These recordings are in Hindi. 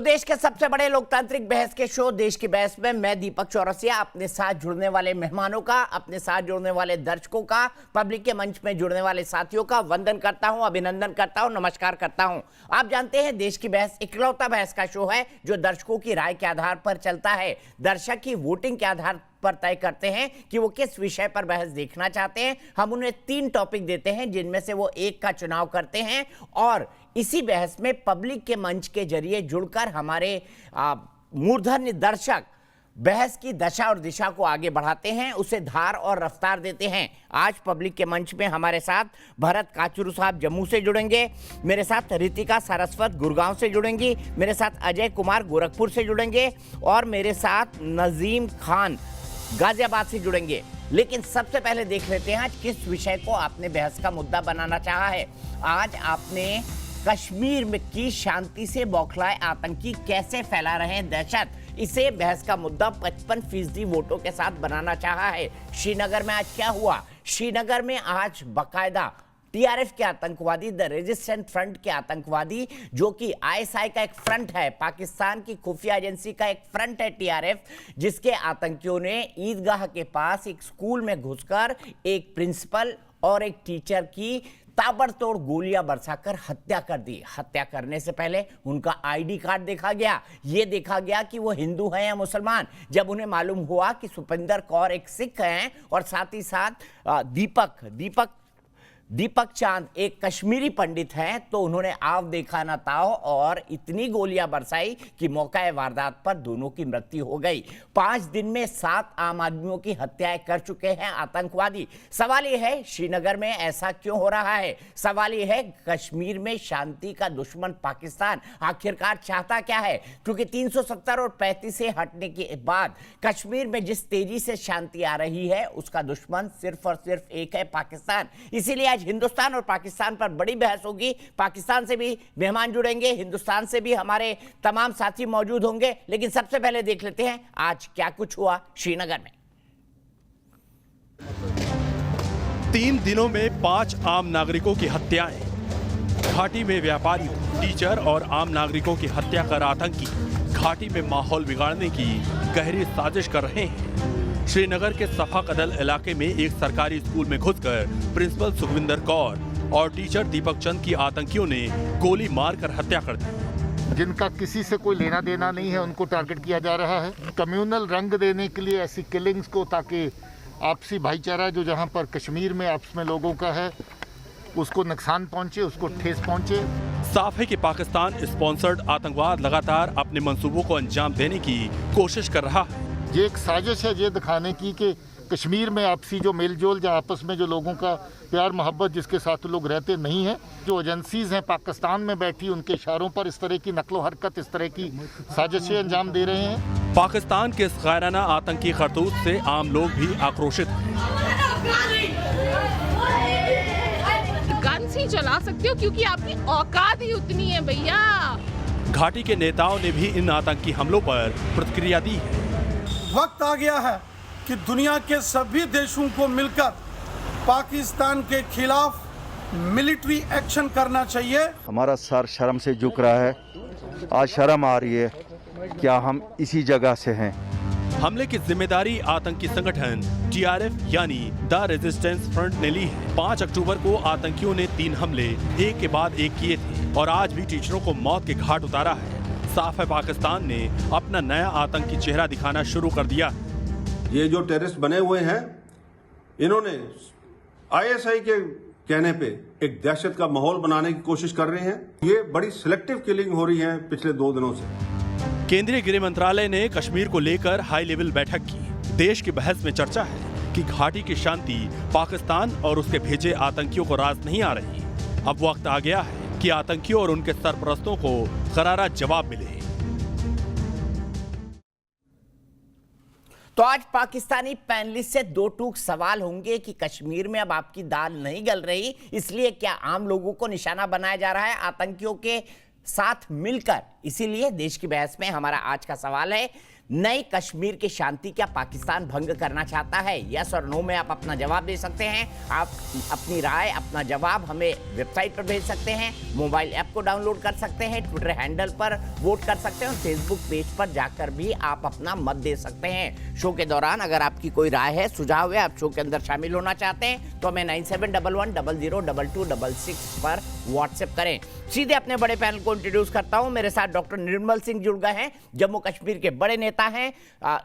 तो देश के सबसे बड़े लोकतांत्रिक बहस के शो देश की बहस में मैं दीपक चौरसिया अपने साथ जुड़ने वाले मेहमानों का, अपने साथ जुड़ने वाले दर्शकों का, पब्लिक के मंच में जुड़ने वाले साथियों का वंदन करता हूं, अभिनंदन करता हूं, नमस्कार करता हूं। आप जानते हैं देश की बहस इकलौता बहस का शो है जो दर्शकों की राय के आधार पर चलता है। दर्शक की वोटिंग के आधार पर तय करते हैं कि वो किस विषय पर बहस देखना चाहते हैं। हम उन्हें 3 टॉपिक देते हैं जिनमें से वो एक का चुनाव करते हैं और इसी बहस में पब्लिक के मंच के जरिए जुड़कर हमारे मूर्धन्य दर्शक बहस की दशा और दिशा को आगे बढ़ाते हैं, उसे धार और रफ्तार देते हैं। आज पब्लिक के मंच में हमारे साथ भरत काचुरु साहब जम्मू से जुड़ेंगे, मेरे साथ रितिका सारस्वत गुड़गांव से जुड़ेंगी, मेरे साथ अजय कुमार गोरखपुर से जुड़ेंगे और मेरे साथ नजीम खान गाजियाबाद से जुड़ेंगे। लेकिन सबसे पहले देख लेते हैं आज किस विषय को आपने बहस का मुद्दा बनाना चाहा है। आज आपने कश्मीर में की शांति से बौखलाए आतंकी कैसे फैला रहे हैं दहशत, इसे बहस का मुद्दा 55% वोटों के साथ बनाना चाहा है। श्रीनगर में आज क्या हुआ? श्रीनगर में आज बाकायदा टीआरएफ के आतंकवादी, द रेजिस्टेंट फ्रंट के आतंकवादी, जो कि आईएसआई का एक फ्रंट है, पाकिस्तान की खुफिया एजेंसी का एक फ्रंट है टीआरएफ, जिसके आतंकियों ने ईदगाह के पास एक स्कूल में घुसकर एक प्रिंसिपल और एक टीचर की ताबड़तोड़ गोलियां बरसाकर हत्या कर दी। हत्या करने से पहले उनका आईडी कार्ड देखा गया, ये देखा गया कि वो हिंदू हैं या मुसलमान। जब उन्हें मालूम हुआ कि सुपिंदर कौर एक सिख हैं और साथ ही साथ दीपक चांद एक कश्मीरी पंडित हैं, तो उन्होंने आव देखा ना ताव और इतनी गोलियां बरसाई कि मौका वारदात पर दोनों की मृत्यु हो गई। 5 दिन में 7 आम आदमियों की हत्याएं कर चुके हैं आतंकवादी। सवाल यह है श्रीनगर में ऐसा क्यों हो रहा है? सवाल यह है कश्मीर में शांति का दुश्मन पाकिस्तान आखिरकार चाहता क्या है? क्योंकि 370 और 35 से हटने के बाद कश्मीर में जिस तेजी से शांति आ रही है उसका दुश्मन सिर्फ और सिर्फ एक है, पाकिस्तान। इसीलिए हिंदुस्तान और पाकिस्तान पर बड़ी बहस होगी। पाकिस्तान से भी मेहमान जुड़ेंगे, हिंदुस्तान से भी हमारे तमाम साथी मौजूद होंगे। लेकिन सबसे पहले देख लेते हैं आज क्या कुछ हुआ श्रीनगर में। 3 दिनों में 5 आम नागरिकों की हत्याएं। घाटी में व्यापारियों, टीचर और आम नागरिकों की हत्या कर आतंकी घाटी में माहौल बिगाड़ने की गहरी साजिश कर रहे हैं। श्रीनगर के सफा कदल इलाके में एक सरकारी स्कूल में घुसकर प्रिंसिपल सुखविंदर कौर और टीचर दीपक चंद की आतंकियों ने गोली मारकर हत्या कर दी। जिनका किसी से कोई लेना देना नहीं है उनको टारगेट किया जा रहा है, कम्युनल रंग देने के लिए ऐसी किलिंग्स को, ताकि आपसी भाईचारा जो जहां पर कश्मीर में आपस में लोगों का है उसको नुकसान पहुंचे, उसको ठेस पहुंचे। साफ है कि पाकिस्तान स्पॉन्सर्ड आतंकवाद लगातार अपने मंसूबों को अंजाम देने की कोशिश कर रहा है। ये एक साजिश है ये दिखाने की कि कश्मीर में आपसी जो मेलजोल, जो आपस में जो लोगों का प्यार मोहब्बत जिसके साथ लोग रहते नहीं हैं, जो एजेंसीज हैं पाकिस्तान में बैठी उनके इशारों पर इस तरह की नकलो हरकत, इस तरह की साजिशें अंजाम दे रहे हैं। पाकिस्तान के इस गायराना आतंकी करतूत से आम लोग भी आक्रोशित हैं। गन्स ही चला सकते हो क्योंकि आपकी औकात ही उतनी है भैया। घाटी के नेताओं ने भी इन आतंकी हमलों पर प्रतिक्रिया दी है। वक्त आ गया है कि दुनिया के सभी देशों को मिलकर पाकिस्तान के खिलाफ मिलिट्री एक्शन करना चाहिए। हमारा सर शर्म से झुक रहा है, आज शर्म आ रही है, क्या हम इसी जगह से हैं? हमले की जिम्मेदारी आतंकी संगठन टीआरएफ यानी द रेजिस्टेंस फ्रंट ने ली है। 5 अक्टूबर को आतंकियों ने 3 हमले एक के बाद एक किए थे और आज भी टीचरों को मौत के घाट उतारा है। साफ है पाकिस्तान ने अपना नया आतंकी चेहरा दिखाना शुरू कर दिया। ये जो टेररिस्ट बने हुए हैं, इन्होंने आईएसआई के कहने पे एक दहशत का माहौल बनाने की कोशिश कर रहे हैं। ये बड़ी सिलेक्टिव किलिंग हो रही है पिछले 2 दिनों से। केंद्रीय गृह मंत्रालय ने कश्मीर को लेकर हाई लेवल बैठक की। देश की बहस में चर्चा है कि घाटी की शांति पाकिस्तान और उसके भेजे आतंकियों को रास नहीं आ रही। अब वक्त आ गया है कि आतंकियों और उनके सरपरस्तों को करारा जवाब मिले। तो आज पाकिस्तानी पैनलिस्ट से 2 टूक सवाल होंगे कि कश्मीर में अब आपकी दाल नहीं गल रही, इसलिए क्या आम लोगों को निशाना बनाया जा रहा है आतंकियों के साथ मिलकर? इसीलिए देश की बहस में हमारा आज का सवाल है, नए कश्मीर की शांति क्या पाकिस्तान भंग करना चाहता है? यस और नो में आप अपना जवाब दे सकते हैं। आप अपनी राय, अपना जवाब हमें वेबसाइट पर भेज सकते हैं, मोबाइल ऐप को डाउनलोड कर सकते हैं, ट्विटर हैंडल पर वोट कर सकते हैं और फेसबुक पेज पर जाकर भी आप अपना मत दे सकते हैं। शो के दौरान अगर आपकी कोई राय है, सुझाव है, आप शो के अंदर शामिल होना चाहते हैं तो हमें 9711002266 पर व्हाट्सएप करें। सीधे अपने बड़े पैनल को इंट्रोड्यूस करता हूं। मेरे साथ डॉक्टर निर्मल सिंह जुड़ गए हैं, जम्मू कश्मीर के बड़े नेता हैं,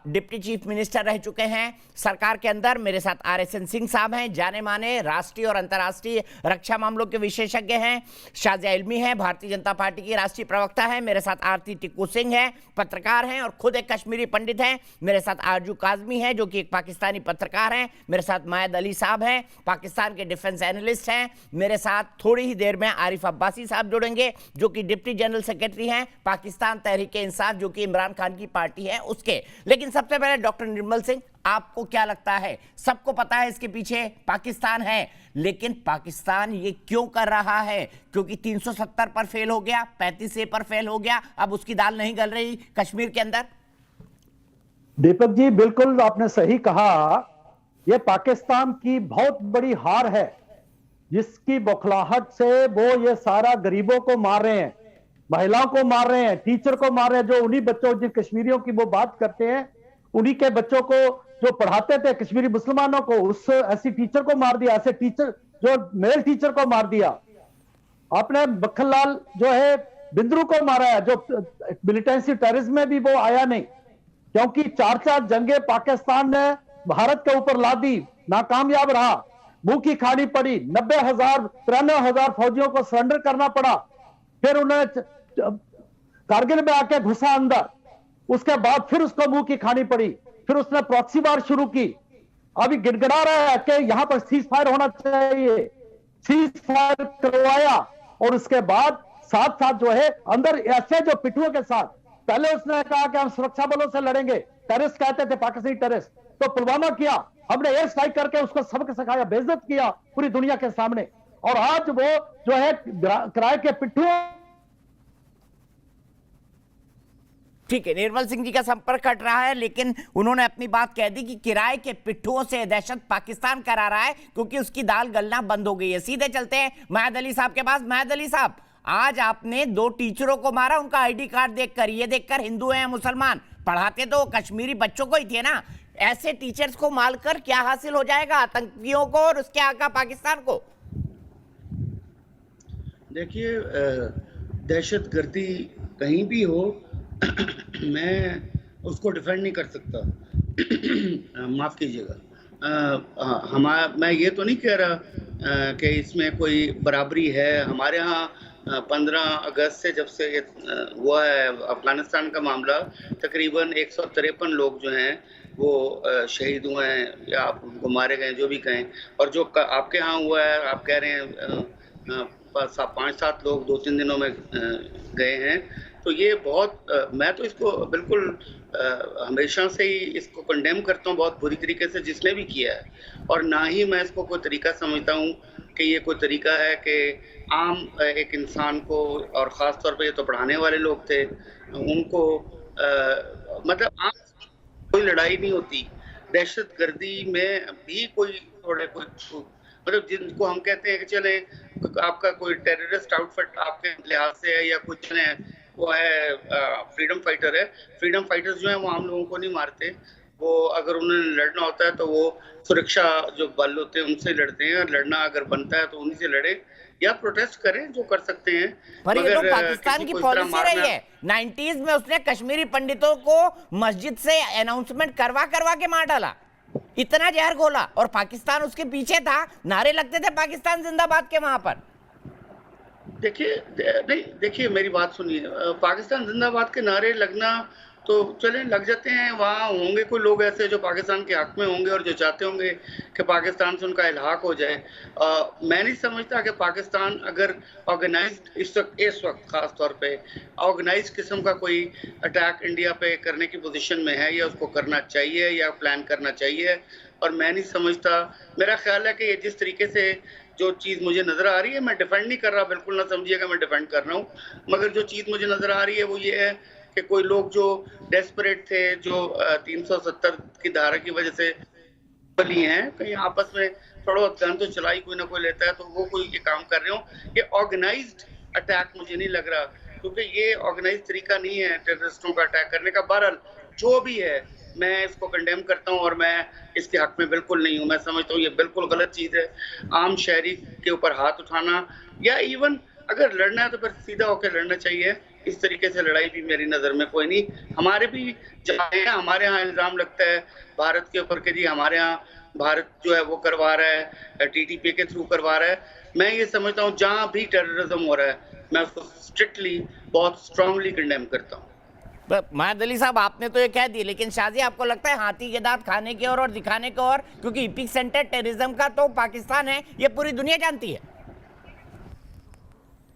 डिप्टी चीफ मिनिस्टर रह चुके हैं सरकार के अंदर। मेरे साथ RSN सिंह साहब हैं, जाने माने राष्ट्रीय और अंतर्राष्ट्रीय रक्षा मामलों के विशेषज्ञ हैं। शाजिया इल्मी है, भारतीय जनता पार्टी की राष्ट्रीय प्रवक्ता है। मेरे साथ आरती टिक्कू सिंह है, पत्रकार हैं और खुद एक कश्मीरी पंडित हैं। मेरे साथ आरजू काजमी है जो कि एक पाकिस्तानी पत्रकार हैं। मेरे साथ मायद अली साहब हैं, पाकिस्तान के डिफेंस एनालिस्ट हैं। मेरे साथ थोड़ी ही देर में आरिफ अब्बासी साहब जुड़ेंगे जो कि डिप्टी जनरल सेक्रेटरी हैं पाकिस्तान तहरीक इंसाफ, जो कि इमरान खान की पार्टी है उसके। लेकिन सबसे पहले डॉक्टर निर्मल सिंह, आपको क्या लगता है? सबको पता है इसके पीछे पाकिस्तान है, लेकिन पाकिस्तान ये क्यों कर रहा है? क्योंकि 370 पर फेल हो गया, 35A पर फेल हो गया, अब उसकी दाल नहीं गल रही कश्मीर के अंदर। दीपक जी, बिल्कुल आपने सही कहा। यह पाकिस्तान की बहुत बड़ी हार है, जिसकी बौखलाहट से वो ये सारा गरीबों को मार रहे हैं, महिलाओं को मार रहे हैं, टीचर को मार रहे हैं। जो उन्हीं बच्चों, जिन कश्मीरियों की वो बात करते हैं, उन्हीं के बच्चों को जो पढ़ाते थे कश्मीरी मुसलमानों को, उस ऐसी टीचर को मार दिया, ऐसे टीचर जो मेल टीचर को मार दिया। आपने मक्खनलाल जो है बिंद्रू को मारा है, जो मिलिटेंसी टेररिज्म में भी वो आया नहीं, क्योंकि 4 जंगे पाकिस्तान ने भारत के ऊपर ला दी, नाकामयाब रहा, मुंह की खानी पड़ी। 93,000 फौजियों को सरेंडर करना पड़ा। फिर उन्हें कारगिल में आके घुसा अंदर, उसके बाद फिर उसको मुंह की खानी पड़ी। फिर उसने प्रॉक्सी वार शुरू की। अभी गिड़गिड़ा रहा है कि यहां पर सीज फायर होना चाहिए, सीज फायर करवाया और उसके बाद साथ साथ जो है अंदर ऐसे जो पिट्ठुओं के साथ, पहले उसने कहा कि हम सुरक्षा बलों से लड़ेंगे, टेररिस्ट कहते थे, पाकिस्तानी टेररिस्ट, तो पुलवामा किया, हमने एयर स्ट्राइक करके उसको सबक सिखाया, बेइज्जत किया पूरी दुनिया के सामने। और आज वो जो है किराए के पिट्ठुओं। ठीक है, निर्मल सिंह जी का संपर्क कट रहा है, लेकिन उन्होंने अपनी बात कह दी कि किराए के पिट्ठुओं से दहशत पाकिस्तान करा रहा है क्योंकि उसकी दाल गलना बंद हो गई है। सीधे चलते हैं मायद अली साहब के पास। मायद अली साहब, आज आपने 2 टीचरों को मारा, उनका ID कार्ड देखकर, ये देखकर हिंदू हैं मुसलमान, पढ़ाते तो कश्मीरी बच्चों को ही थे ना। ऐसे टीचर्स को मारकर क्या हासिल हो जाएगा आतंकियों को और उसके आका पाकिस्तान को? देखिए, दहशतगर्दी कहीं भी हो मैं उसको डिफेंड नहीं कर सकता। माफ़ कीजिएगा। मैं ये तो नहीं कह रहा कि इसमें कोई बराबरी है। हमारे यहाँ 15 अगस्त से जब से हुआ है अफगानिस्तान का मामला, तकरीबन 153 लोग जो हैं वो शहीद हुए हैं या आप उनको मारे गए, जो भी कहें। और जो आपके यहाँ हुआ है, आप कह रहे हैं 5-7 लोग 2-3 दिनों में गए हैं, तो ये बहुत मैं तो इसको बिल्कुल हमेशा से ही इसको कंडेम करता हूँ बहुत बुरी तरीके से, जिसने भी किया है। और ना ही मैं इसको कोई तरीका समझता हूँ कि ये कोई तरीका है कि आम एक इंसान को, और ख़ास तौर पे ये तो पढ़ाने वाले लोग थे, उनको मतलब आम कोई लड़ाई नहीं होती। दहशतगर्दी में भी कोई थोड़े कोई मतलब जिनको हम कहते हैं कि चले आपका कोई टेररिस्ट आउटफिट आपके लिहाज से है या कुछ है, वो है फ्रीडम फाइटर है। फ्रीडम फाइटर्स जो हैं वो आम लोगों को नहीं मारते। वो अगर उन्हें लड़ना होता है तो वो सुरक्षा जो बल होते हैं उनसे लड़ते हैं, और लड़ना अगर बनता है तो उन्हीं से लड़े या प्रोटेस्ट करें, जो कर सकते हैं। पर ये तो पाकिस्तान की पॉलिसी रही है। 90s में उसने कश्मीरी पंडितों को मस्जिद से अनाउंसमेंट करवा के मार डाला, इतना जहर घोला, और पाकिस्तान उसके पीछे था, नारे लगते थे पाकिस्तान जिंदाबाद के वहां पर। देखिए मेरी बात सुनिए, पाकिस्तान जिंदाबाद के नारे लगना तो चले लग जाते हैं, वहाँ होंगे कोई लोग ऐसे जो पाकिस्तान के हक में होंगे और जो चाहते होंगे कि पाकिस्तान से उनका इल्हाक हो जाए। मैं नहीं समझता कि पाकिस्तान अगर ऑर्गेनाइज्ड इस वक्त ख़ास तौर पे ऑर्गेनाइज्ड किस्म का कोई अटैक इंडिया पे करने की पोजीशन में है, या उसको करना चाहिए या प्लान करना चाहिए। और मैं नहीं समझता, मेरा ख्याल है कि ये जिस तरीके से जो चीज़ मुझे नज़र आ रही है, मैं डिफेंड नहीं कर रहा, बिल्कुल ना समझिएगा मैं डिफेंड कर रहा हूँ, मगर जो चीज़ मुझे नज़र आ रही है वो ये है कि कोई लोग जो डेस्परेट थे, जो 370 की धारा की वजह से बली हैं, कहीं आपस में थोड़ा बहुत गन तो चलाई कोई ना कोई लेता है, तो वो कोई ये काम कर रहे हो। ये ऑर्गेनाइज्ड अटैक मुझे नहीं लग रहा, क्योंकि ये ऑर्गेनाइज तरीका नहीं है टेररिस्टों का अटैक करने का। बहरहाल जो भी है मैं इसको कंडेम करता हूँ और मैं इसके हक में बिल्कुल नहीं हूँ। मैं समझता हूँ ये बिल्कुल गलत चीज़ है, आम शहरी के ऊपर हाथ उठाना, या इवन अगर लड़ना है तो फिर सीधा होकर लड़ना चाहिए। इस तरीके से लड़ाई भी मेरी नज़र में कोई नहीं। हमारे भी जहाँ हमारे यहाँ इल्ज़ाम लगता है भारत के ऊपर कि जी हमारे यहाँ भारत जो है वो करवा रहा है, TTP के थ्रू करवा रहा है। मैं ये समझता हूँ जहाँ भी टेररिज्म हो रहा है मैं उसको स्ट्रिक्टली बहुत स्ट्रांगली कंडेम करता हूँ। महमद अली साहब, आपने तो ये कह दिया, लेकिन शाजी आपको लगता है हाथी के दांत खाने की और दिखाने की और, क्योंकि एपिक सेंटर टेररिज्म का तो पाकिस्तान है, ये पूरी दुनिया जानती है।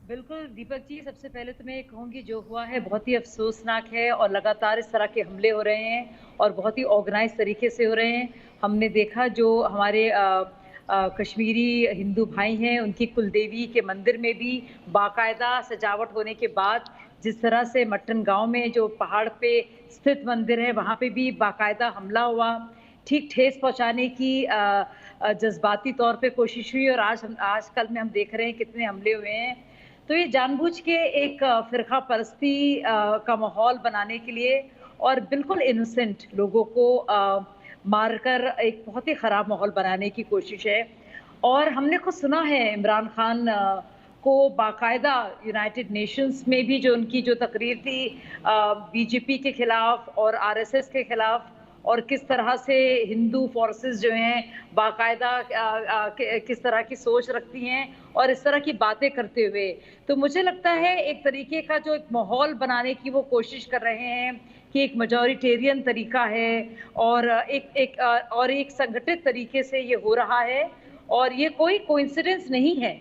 बिल्कुल दीपक जी, सबसे पहले तो मैं ये कहूँगी जो हुआ है बहुत ही अफसोसनाक है और लगातार इस तरह के हमले हो रहे हैं और बहुत ही ऑर्गेनाइज तरीके से हो रहे हैं। हमने देखा जो हमारे कश्मीरी हिंदू भाई हैं, उनकी कुलदेवी के मंदिर में भी बाकायदा सजावट होने के बाद जिस तरह से मट्टन गांव में जो पहाड़ पे स्थित मंदिर है वहाँ पे भी बाकायदा हमला हुआ, ठीक ठेस पहुँचाने की जज्बाती तौर पे कोशिश हुई, और आजकल में हम देख रहे हैं कितने हमले हुए हैं। तो ये जानबूझ के एक फिरका परस्ती का माहौल बनाने के लिए और बिल्कुल इनोसेंट लोगों को मारकर एक बहुत ही ख़राब माहौल बनाने की कोशिश है। और हमने खुद सुना है इमरान खान को बाकायदा यूनाइटेड नेशंस में भी जो उनकी जो तकरीर थी BJP के खिलाफ और RSS के खिलाफ, और किस तरह से हिंदू फोर्सेस जो हैं बाकायदा किस तरह की सोच रखती हैं और इस तरह की बातें करते हुए, तो मुझे लगता है एक तरीके का जो एक माहौल बनाने की वो कोशिश कर रहे हैं कि एक मेजॉरिटेरियन तरीका है और एक संगठित तरीके से ये हो रहा है, और ये कोई कोइंसिडेंस नहीं है।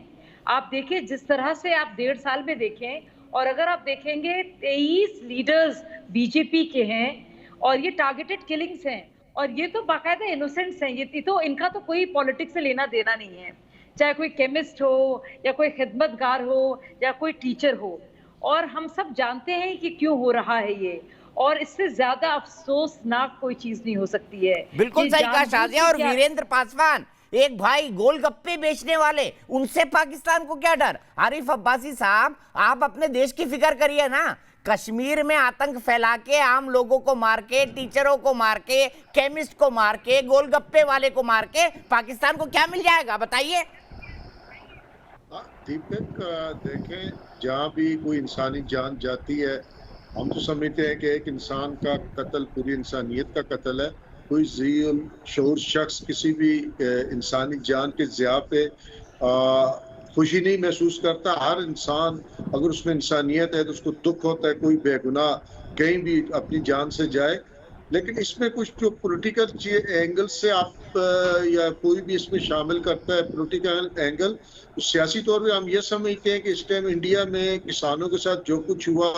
आप देखें जिस तरह से आप 1.5 साल में देखें, और अगर आप देखेंगे 23 लीडर्स BJP के हैं और ये टारगेटेड किलिंग्स हैं, और ये तो बाकायदा इनोसेंट्स हैं। ये तो इनका तो कोई पॉलिटिक्स से लेना देना नहीं है, चाहे कोई केमिस्ट हो या कोई खिदमतगार हो या कोई टीचर हो। और हम सब जानते हैं कि क्यों हो रहा है ये, और इससे ज्यादा अफसोसनाक कोई चीज नहीं हो सकती है। बिल्कुल सही कहा शाजिया। और वीरेंद्र पासवान, एक भाई गोलगप्पे बेचने वाले, उनसे पाकिस्तान को क्या डर? आरिफ अब्बासी साहब, आप अपने देश की फिक्र करिए ना। कश्मीर में आतंक फैला के, आम लोगों को मार के, टीचरों को मार के, केमिस्ट को मार के, गोलगप्पे वाले को मार के पाकिस्तान को क्या मिल जाएगा बताइए? दीपक देखें, जहाँ भी कोई इंसानी जान जाती है हम तो समझते हैं कि एक इंसान का कत्ल पूरी इंसानियत का कत्ल है। कोई ज़ियल शऊर शख्स किसी भी इंसानी जान के ज़िया पे खुशी नहीं महसूस करता। हर इंसान अगर उसमें इंसानियत है तो उसको दुख होता है कोई बेगुनाह कहीं भी अपनी जान से जाए। लेकिन इसमें कुछ जो पॉलिटिकल एंगल से आप या कोई भी इसमें शामिल करता है पॉलिटिकल एंगल, तो सियासी तौर पे हम ये समझते हैं कि इस टाइम इंडिया में किसानों के साथ जो कुछ हुआ,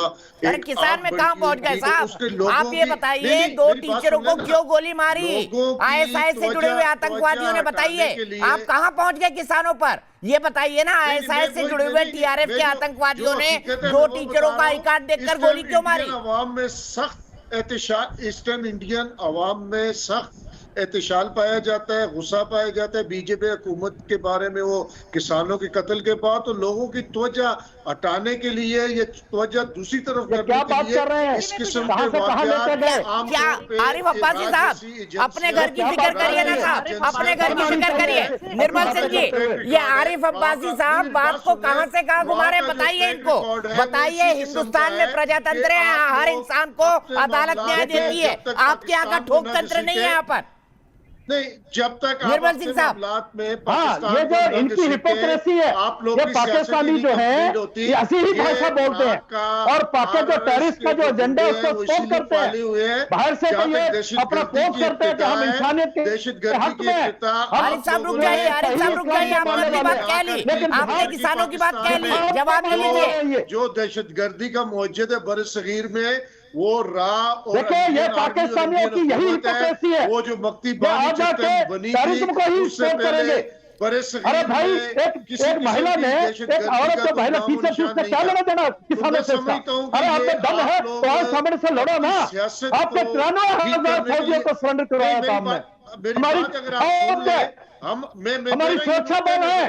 किसान में कहाँ पहुंच गए साहब? आप ये बताइए, 2 टीचरों को क्यों गोली मारी ISIS से जुड़े हुए आतंकवादियों ने? बताइए आप कहाँ पहुंच गए किसानों पर? ये बताइए ना, ISIS से जुड़े हुए TRF के आतंकवादियों ने 2 टीचरों का आई कार्ड देखकर गोली क्यों मारी? अवाम में सख्त एहतिशाल, इस टाइम इंडियन अवाम में सख्त एहतिशाल पाया जाता है, गुस्सा पाया जाता है बीजेपी हुकूमत के बारे में। वो किसानों के कत्ल के बाद तो लोगों की तवज्जो हटाने के लिए, ये तवज्जो दूसरी तरफ करने के लिए इस किस्म के क्या आरिफ अब्बासी साहब अपने घर की फिक्र करिए ना साहब, अपने घर की फिक्र करिए। निर्मल सिंह जी, ये आरिफ अब्बासी साहब बात को कहां से कहां घुमा रहे हैं? बताइए इनको, बताइए। हिंदुस्तान में प्रजातंत्र है, हर इंसान को अदालत न्याय देती है। आपके यहाँ का ठोक तंत्र नहीं है यहाँ पर। नहीं, जब तक निर्मल सिंह साहब, ये जो इनकी हिपोक्रेसी है, ये पाकिस्तानी जो है ये ऐसी ही भाषा बोलते हैं और पाकिस्तान जो टेररिस्ट का जो एजेंडा है उसको सपोर्ट करते हैं। बाहर से तो ये अपना पोस्ट करते हैं कि हम इंसानियत के हक में। आरिफ साहब रुक जाइए, आरिफ साहब रुक जाइए, आपने अपनी बात कह ली, आपने किसानों की बात कह ली, जवाब ले लीजिए। जो दहशतगर्दी का मौजूद है बरसगीर में, वो देखिए ये पाकिस्तानियों की यही हिपोक्रेसी है। वो जो मक्ती बानी बनी थी, उससे पहले पर अरे भाई एक महिला ने, एक औरत को महिला टीचर से उसका क्या लेना देना किसानों से इसका? अरे आप में दम है तो आज सामने से लड़ो ना। आपके 93,000 फौजियों को सरेंडर करवाया था हमने। हमारी सुरक्षा बल है।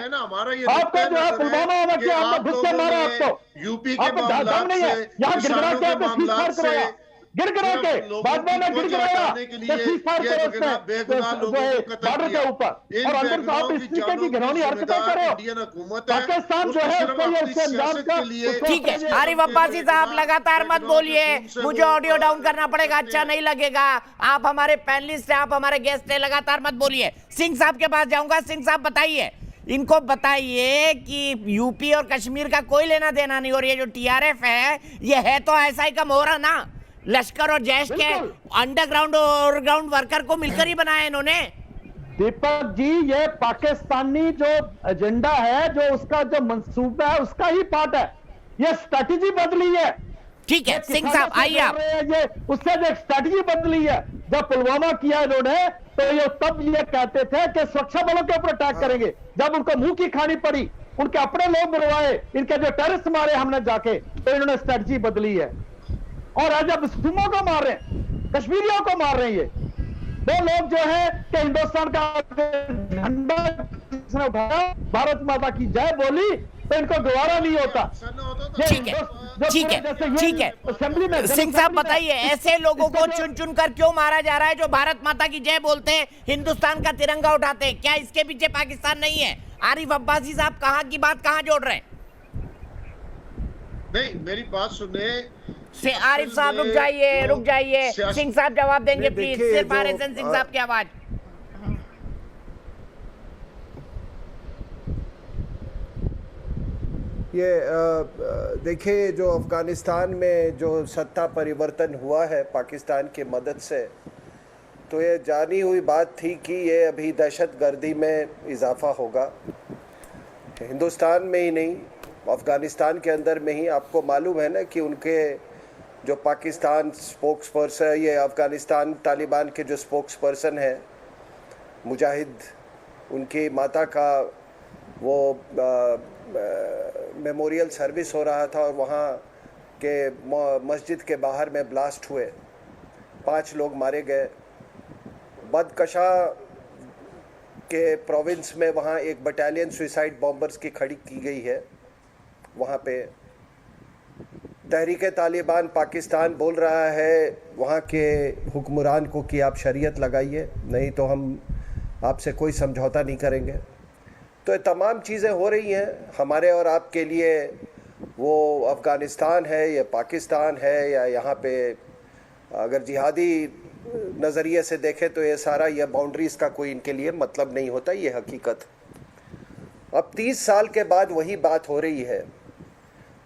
आपको जो है पुलवामा में किया, हमने घुस के मारा आपको। यूपी के आपको दम नहीं है। यहाँ गिड़गिड़ा के आपको सीजफायर करवाया, गिड़गिड़ा के बाद में गिड़गिड़ाया बॉर्डर के ऊपर, और अंदर से आप इस तरीके की घिनौनी हरकतें करो। पाकिस्तान जो है उसको ये इससे अंजाम का। ठीक है आरिफ अब्बासी साहब, लगातार मत बोलिए, मुझे ऑडियो डाउन करना पड़ेगा, अच्छा नहीं लगेगा। आप हमारे पैनलिस्ट हैं, आप हमारे गेस्ट हैं, लगातार मत बोलिए। सिंह साहब के पास जाऊंगा। सिंह साहब बताइए, इनको बताइए कि यूपी और कश्मीर का कोई लेना देना नहीं, और ये जो टीआरएफ है ये है तो ऐसा ही का मोहरा ना, लश्कर और जैश के अंडरग्राउंड और ओवरग्राउंड वर्कर को मिलकर ही बनाया इन्होंने। दीपक जी, ये पाकिस्तानी जो एजेंडा है, जो उसका जो मंसूबा है, उसका ही पार्ट है। ये स्ट्रेटेजी बदली है। ठीक है सिंह साहब आइए आप। ये उससे जो स्ट्रेटेजी बदली है, जब पुलवामा किया इन्होंने तो ये तब ये कहते थे कि सुरक्षा बलों के ऊपर अटैक करेंगे। जब उनको मुंह की खानी पड़ी, उनके अपने लोग मरवाए, इनके जो टेररिस्ट मारे हमने जाके, तो इन्होंने स्ट्रेटेजी बदली है। और आज अब मुस्लिमों को मार रहे हैं, कश्मीरियों को मार रहे हैं। ये वो लोग जो है कि हिंदुस्तान का झंडा किसने उठाया, भारत माता की जय बोली, तो इनको गवारा नहीं होता। ठीक है असेंबली में सिंह साहब बताइए, ऐसे लोगों को चुन चुन कर क्यों मारा जा रहा है जो भारत माता की जय बोलते हैं, हिंदुस्तान का तिरंगा उठाते हैं? क्या इसके पीछे पाकिस्तान नहीं है? आरिफ अब्बासी साहब कहाँ की बात कहाँ जोड़ रहे हैं? नहीं, मेरी बात सुने। आरिफ साहब रुक जाइए। सिंह साहब जवाब देंगे प्लीज। सिर्फ आरएसएन सिंह साहब की आवाज। ये देखिए, जो अफगानिस्तान में जो सत्ता परिवर्तन हुआ है पाकिस्तान की मदद से, तो ये जानी हुई बात थी कि ये अभी दहशतगर्दी में इजाफा होगा। हिंदुस्तान में ही नहीं, अफगानिस्तान के अंदर में ही। आपको मालूम है ना कि उनके जो पाकिस्तान स्पोक्स पर्सन, ये अफगानिस्तान तालिबान के जो स्पोक्स पर्सन है मुजाहिद, उनकी माता का वो मेमोरियल सर्विस हो रहा था, और वहाँ के मस्जिद के बाहर में ब्लास्ट हुए, 5 लोग मारे गए। बदकशा के प्रोविंस में वहाँ एक बटालियन सुसाइड बॉम्बर्स की खड़ी की गई है। वहाँ पे तहरीक तालिबान पाकिस्तान बोल रहा है वहाँ के हुक्मरान को कि आप शरीयत लगाइए, नहीं तो हम आपसे कोई समझौता नहीं करेंगे। तो ये तमाम चीज़ें हो रही हैं हमारे और आपके लिए। वो अफ़गानिस्तान है या पाकिस्तान है, या यहाँ पे अगर जिहादी नज़रिए से देखें तो ये सारा, ये बाउंड्रीज़ का कोई इनके लिए मतलब नहीं होता, ये हकीकत। अब 30 साल के बाद वही बात हो रही है,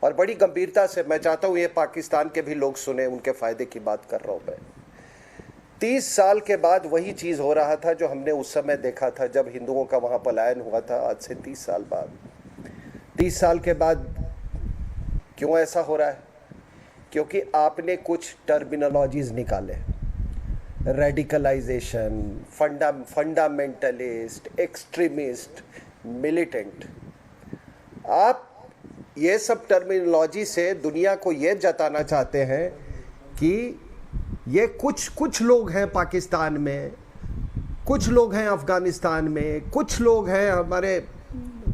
और बड़ी गंभीरता से मैं चाहता हूँ ये पाकिस्तान के भी लोग सुने, उनके फ़ायदे की बात कर रहा हूँ मैं। 30 साल के बाद वही चीज़ हो रहा था जो हमने उस समय देखा था जब हिंदुओं का वहाँ पलायन हुआ था, आज से 30 साल बाद। 30 साल के बाद क्यों ऐसा हो रहा है? क्योंकि आपने कुछ टर्मिनोलॉजीज़ निकाले, रेडिकलाइजेशन, फंडामेंटलिस्ट, एक्सट्रीमिस्ट, मिलिटेंट। आप ये सब टर्मिनोलॉजी से दुनिया को ये जताना चाहते हैं कि ये कुछ लोग हैं पाकिस्तान में, कुछ लोग हैं अफ़गानिस्तान में, कुछ लोग हैं हमारे,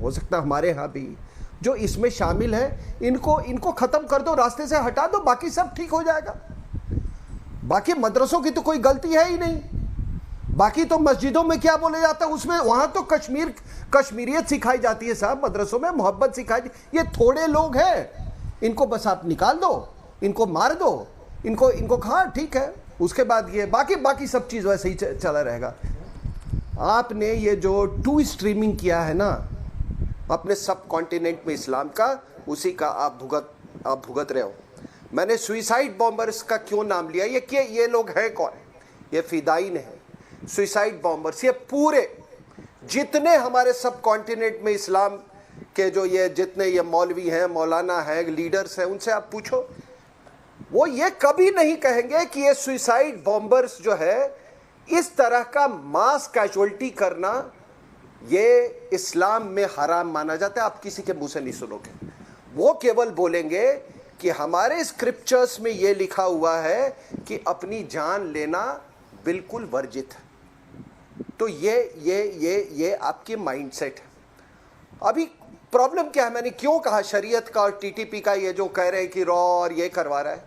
हो सकता है हमारे यहाँ भी, जो इसमें शामिल है। इनको ख़त्म कर दो, रास्ते से हटा दो, बाकी सब ठीक हो जाएगा। बाकी मदरसों की तो कोई गलती है ही नहीं। बाकी तो मस्जिदों में क्या बोले जाता है, उसमें वहाँ तो कश्मीरियत सिखाई जाती है साहब, मदरसों में मोहब्बत सिखाई। ये थोड़े लोग हैं, इनको बस आप निकाल दो, इनको मार दो, इनको खा, ठीक है। उसके बाद ये बाकी सब चीज़ वैसे ही चला रहेगा। आपने ये जो 2 स्ट्रीमिंग किया है ना अपने सब कॉन्टिनेंट में इस्लाम का, उसी का आप भुगत रहे हो। मैंने सुइसाइड बॉम्बर्स का क्यों नाम लिया? ये लोग हैं कौन? ये फिदाइन हैं, सुइसाइड बॉम्बर्स। ये पूरे जितने हमारे सब कॉन्टिनेंट में इस्लाम के जो ये जितने ये मौलवी हैं, मौलाना हैं, लीडर्स हैं, उनसे आप पूछो, वो ये कभी नहीं कहेंगे कि ये सुइसाइड बॉम्बर्स जो है, इस तरह का मास कैजुअल्टी करना ये इस्लाम में हराम माना जाता है, आप किसी के मुंह से नहीं सुनोगे। वो केवल बोलेंगे कि हमारे स्क्रिप्चर्स में ये लिखा हुआ है कि अपनी जान लेना बिल्कुल वर्जित है। तो ये आपकी माइंडसेट है। अभी प्रॉब्लम क्या है, मैंने क्यों कहा शरीयत का और टीटीपी का ये जो कह रहे हैं कि रॉ और ये करवा रहा है।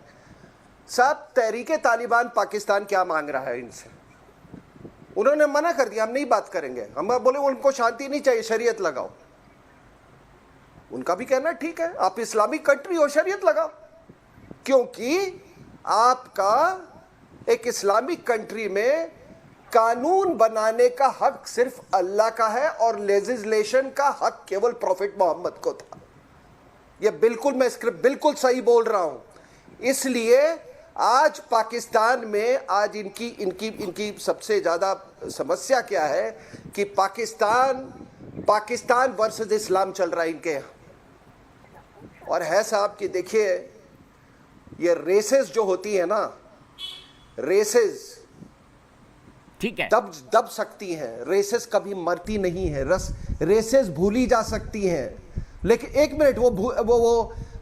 साहब, तहरीके तालिबान पाकिस्तान क्या मांग रहा है इनसे? उन्होंने मना कर दिया, हम नहीं बात करेंगे। हम बोले उनको शांति नहीं चाहिए, शरीयत लगाओ। उनका भी कहना ठीक है, आप इस्लामिक कंट्री हो, शरीयत लगाओ, क्योंकि आपका एक इस्लामिक कंट्री में कानून बनाने का हक सिर्फ अल्लाह का है और लेजिस्लेशन का हक केवल प्रॉफिट मोहम्मद को था। ये बिल्कुल, मैं स्क्रिप्ट बिल्कुल सही बोल रहा हूं। इसलिए आज पाकिस्तान में आज इनकी सबसे ज्यादा समस्या क्या है कि पाकिस्तान वर्सेस इस्लाम चल रहा है इनके यहाँ। और है साहब कि देखिए, ये रेसेस जो होती है ना, रेसेस ठीक है, दब सकती हैं, रेसेस कभी मरती नहीं है। रेसेस भूली जा सकती हैं, लेकिन एक मिनट,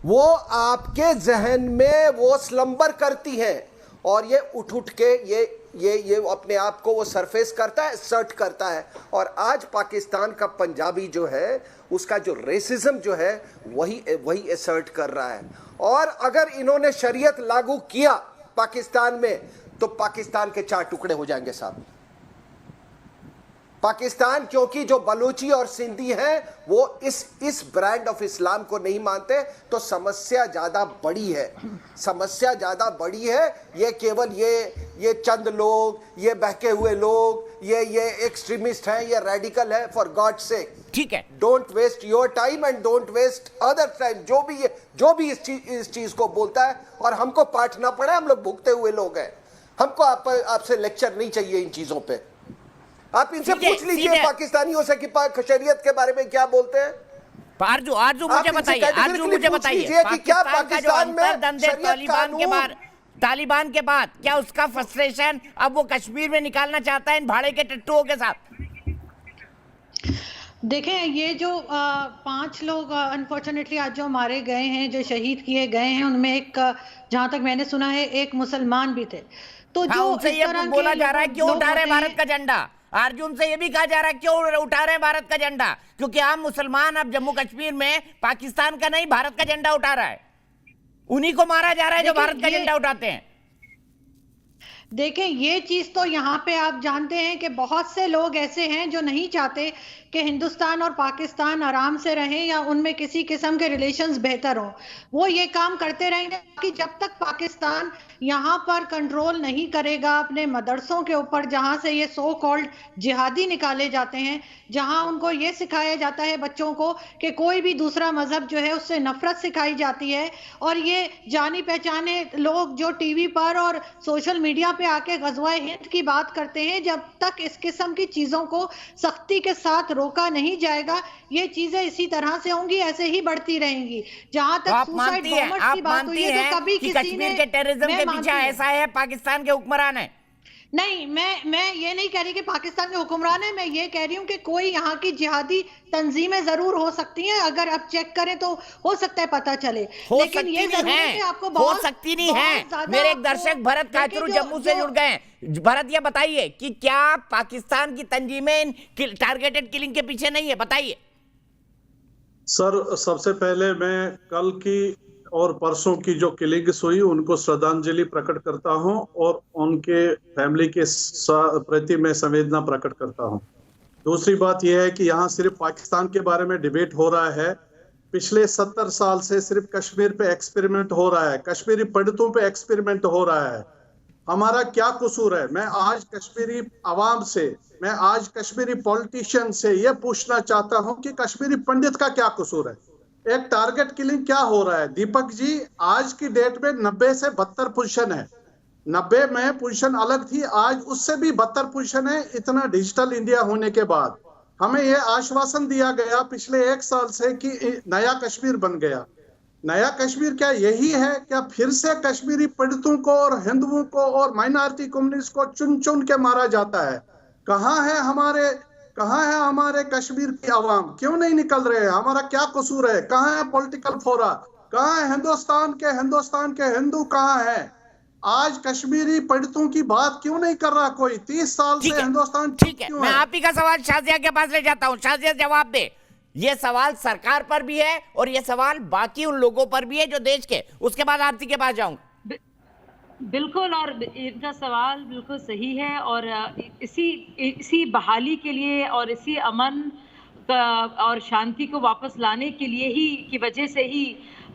वो आपके जहन में वो स्लम्बर करती हैं और ये उठ के ये अपने आप को वो सरफेस करता है, सर्ट करता है। और आज पाकिस्तान का पंजाबी जो है, उसका जो रेसिज्म जो है वही असर्ट कर रहा है। और अगर इन्होंने शरीयत लागू किया पाकिस्तान में, तो पाकिस्तान के 4 टुकड़े हो जाएंगे साहब। पाकिस्तान, क्योंकि जो बलूची और सिंधी हैं वो इस ब्रांड ऑफ इस्लाम को नहीं मानते, तो समस्या ज्यादा बड़ी है। समस्या ज्यादा बड़ी है। ये केवल ये चंद लोग, ये बहके हुए लोग, ये एक्सट्रीमिस्ट हैं, ये रेडिकल है। फॉर गॉड सेक, ठीक है, don't waste your time and don't waste other time. जो भी इस चीज को बोलता है, और हमको पाठ ना पड़े, हम लोग भुगते हुए लोग हैं। हमको आपसे लेक्चर नहीं चाहिए इन चीजों पे। आप इनसे पूछ लीजिए पाकिस्तानियों से कि शरीयत के बारे में क्या बोलते हैं। आरजू मुझे बताइए कि क्या पाकिस्तान में तालिबान के बाद क्या उसका फ्रस्ट्रेशन अब वो कश्मीर में निकालना चाहता है इन भाड़े के टट्टुओं के साथ? देखें, ये जो 5 लोग अनफॉर्चुनेटली आज जो मारे गए हैं, जो शहीद किए गए हैं, उनमें एक, जहां तक मैंने सुना है, एक मुसलमान भी थे। तो जो उनसे ये बोला जा रहा है क्यों उठा रहे भारत का झंडा? अर्जुन से ये भी कहा जा रहा है क्यों उठा रहे हैं भारत का झंडा? क्योंकि आम मुसलमान अब जम्मू कश्मीर में पाकिस्तान का नहीं, भारत का झंडा उठा रहा है। उन्हीं को मारा जा रहा है जो भारत का झंडा उठाते हैं। देखें, ये चीज तो यहाँ पे आप जानते हैं कि बहुत से लोग ऐसे हैं जो नहीं चाहते कि हिंदुस्तान और पाकिस्तान आराम से रहें या उनमें किसी किस्म के रिलेशंस बेहतर हो। वो ये काम करते रहेंगे कि जब तक पाकिस्तान यहाँ पर कंट्रोल नहीं करेगा अपने मदरसों के ऊपर, जहाँ से ये सो कॉल्ड जिहादी निकाले जाते हैं, जहाँ उनको ये सिखाया जाता है बच्चों को कि कोई भी दूसरा मजहब जो है उससे नफरत सिखाई जाती है, और ये जानी पहचाने लोग जो टीवी पर और सोशल मीडिया पे आके गज़वा हिंद की बात करते हैं, जब तक इस किस्म की चीजों को सख्ती के साथ रोका नहीं जाएगा, ये चीजें इसी तरह से होंगी, ऐसे ही बढ़ती रहेंगी। जहां तक सुसाइड बॉम्बर्स की बात हुई है, तो कभी किसी ने, के टेररिज्म के पीछे ऐसा है पाकिस्तान के हुक्मरान है? नहीं, मैं ये नहीं कह रही कि पाकिस्तान के हुक्मरान है। मैं ये कह रही हूँ कि कोई यहाँ की जिहादी तंजीमें जरूर हो सकती हैं। अगर आप चेक करें तो हो सकता है पता चले, लेकिन ये जरूर है कि आपको हो सकती नहीं है। मेरे एक दर्शक भरत काचरू जम्मू से जुड़ गए हैं। भरत, ये बताइए कि क्या पाकिस्तान की तंजीमें टारगेटेड किलिंग के पीछे नहीं है? बताइए सर। सबसे पहले मैं कल की और परसों की जो किलिंग्स हुई उनको श्रद्धांजलि प्रकट करता हूं और उनके फैमिली के प्रति मैं संवेदना प्रकट करता हूं। दूसरी बात यह है कि यहाँ सिर्फ पाकिस्तान के बारे में डिबेट हो रहा है। पिछले 70 साल से सिर्फ कश्मीर पे एक्सपेरिमेंट हो रहा है, कश्मीरी पंडितों पे एक्सपेरिमेंट हो रहा है। हमारा क्या कसूर है? मैं आज कश्मीरी आवाम से, मैं आज कश्मीरी पॉलिटिशियन से यह पूछना चाहता हूं कि कश्मीरी पंडित का क्या कसूर है? एक टारगेट किलिंग क्या हो रहा है? दीपक जी, आज की डेट में 90 से 72 पोजीशन है। 90 में पोजीशन अलग थी, आज उससे भी 72 पोजीशन है। इतना डिजिटल इंडिया होने के बाद हमें यह आश्वासन दिया गया पिछले 1 साल से कि नया कश्मीर बन गया। नया कश्मीर क्या यही है? क्या फिर से कश्मीरी पंडितों को और हिंदुओं को और माइनॉरिटी कम्युनिस्ट को चुन चुन के मारा जाता है? कहाँ है हमारे कहाँ है हमारे कश्मीर की आवाम, क्यों नहीं निकल रहे हैं? हमारा क्या कसूर है? कहाँ है पॉलिटिकल फोरा? कहाँ है हिंदुस्तान के हिंदू कहाँ है? आज कश्मीरी पंडितों की बात क्यों नहीं कर रहा कोई? 30 साल से हिंदुस्तान ठीक है, मैं आप ही का सवाल शाजिया के पास ले जाता हूँ। शाजिया जवाब दे। ये सवाल सरकार पर भी है और ये सवाल बाकी उन लोगों पर भी है जो देश के। उसके बाद आरती के पास जाऊंगा। बिल्कुल, और इनका सवाल बिल्कुल सही है और इसी बहाली के लिए और इसी अमन और शांति को वापस लाने के लिए ही की वजह से ही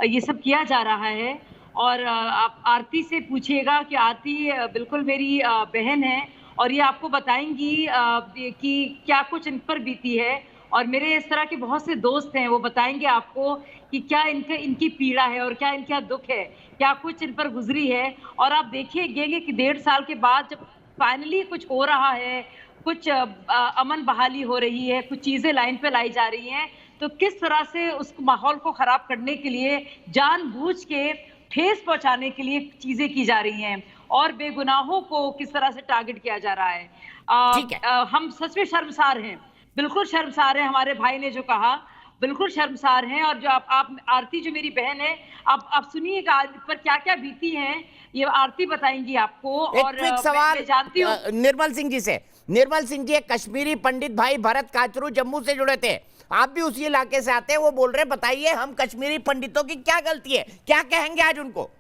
ये सब किया जा रहा है। और आप आरती से पूछिएगा कि आरती बिल्कुल मेरी बहन है और ये आपको बताएंगी कि क्या कुछ इन पर बीती है। और मेरे इस तरह के बहुत से दोस्त हैं, वो बताएंगे आपको कि क्या इनकी पीड़ा है और क्या इनका दुख है, क्या कुछ इन पर गुजरी है। और आप देखिएगा कि 1.5 साल के बाद जब फाइनली कुछ हो रहा है, कुछ अमन बहाली हो रही है, कुछ चीज़ें लाइन पे लाई जा रही हैं, तो किस तरह से उस माहौल को ख़राब करने के लिए जानबूझ के ठेस पहुंचाने के लिए चीज़ें की जा रही हैं और बेगुनाहों को किस तरह से टारगेट किया जा रहा है। हम सच में शर्मसार हैं, बिल्कुल शर्मसार हैं। हमारे भाई ने जो कहा बिल्कुल शर्मसार हैं। और जो आप आरती जो मेरी बहन है, आप सुनिएगा पर क्या क्या बीती हैं, ये आरती बताएंगी आपको। और एक सवाल जानती हूँ निर्मल सिंह जी से। निर्मल सिंह जी एक कश्मीरी पंडित भाई भरत काचरू जम्मू से जुड़े थे, आप भी उसी इलाके से आते हैं। वो बोल रहे बताइए हम कश्मीरी पंडितों की क्या गलती है, क्या कहेंगे आज उनको?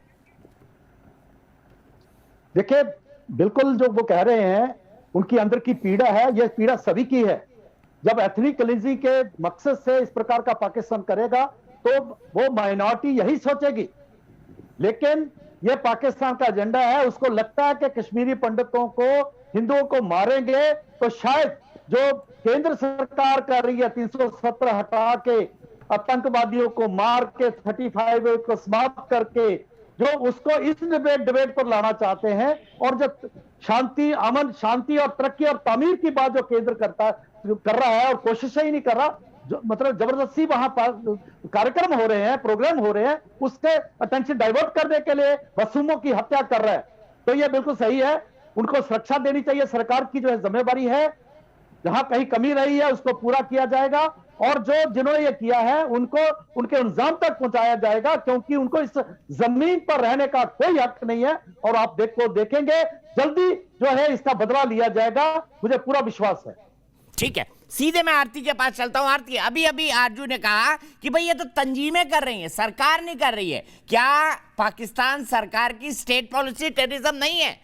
देखिए, बिल्कुल जो वो कह रहे हैं उनकी अंदर की पीड़ा है, यह पीड़ा सभी की है। जब एथनिक क्लींजिंग के मकसद से इस प्रकार का पाकिस्तान करेगा तो वो माइनॉरिटी यही सोचेगी। लेकिन यह पाकिस्तान का एजेंडा है। उसको लगता है कि कश्मीरी पंडितों को, हिंदुओं को मारेंगे तो शायद जो केंद्र सरकार कर रही है 317 हटा के, आतंकवादियों को मार के 35 को समाप्त करके, जो उसको इस डिबेट पर लाना चाहते हैं। और जब शांति, अमन, शांति और तरक्की और तामीर की बात जो केंद्र कर रहा है और कोशिशें ही नहीं कर रहा, जो मतलब जबरदस्ती वहां कार्यक्रम हो रहे हैं, प्रोग्राम हो रहे हैं, उसके अटेंशन डाइवर्ट करने के लिए मासूमों की हत्या कर रहा है। तो ये बिल्कुल सही है, उनको सुरक्षा देनी चाहिए। सरकार की जो है जिम्मेदारी है, जहां कहीं कमी रही है उसको पूरा किया जाएगा और जो जिन्होंने ये किया है उनको उनके अंजाम तक पहुंचाया जाएगा, क्योंकि उनको इस जमीन पर रहने का कोई हक नहीं है। और आप देखेंगे जल्दी जो है इसका बदला लिया जाएगा, मुझे पूरा विश्वास है। ठीक है, सीधे मैं आरती के पास चलता हूं। आरती, अभी आरजू ने कहा कि भाई ये तो तंजीमें कर रही हैं, सरकार नहीं कर रही है। क्या पाकिस्तान सरकार की स्टेट पॉलिसी टेररिज्म नहीं है?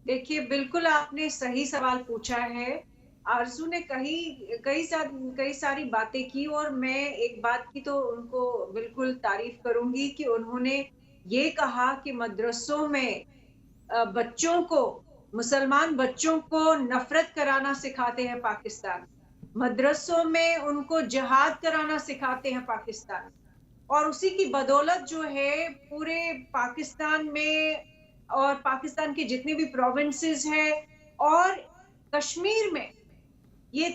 देखिए, बिल्कुल आपने सही सवाल पूछा है। आरजू ने कई सारी बातें की और मैं एक बात की तो उनको बिल्कुल तारीफ करूंगी कि उन्होंने ये कहा कि मदरसों में बच्चों को, मुसलमान बच्चों को नफरत कराना सिखाते हैं पाकिस्तान, मदरसों में उनको जिहाद कराना सिखाते हैं पाकिस्तान। और उसी की बदौलत जो है पूरे पाकिस्तान में और पाकिस्तान के जितने भी प्रोविंसेस हैं और कश्मीर में ये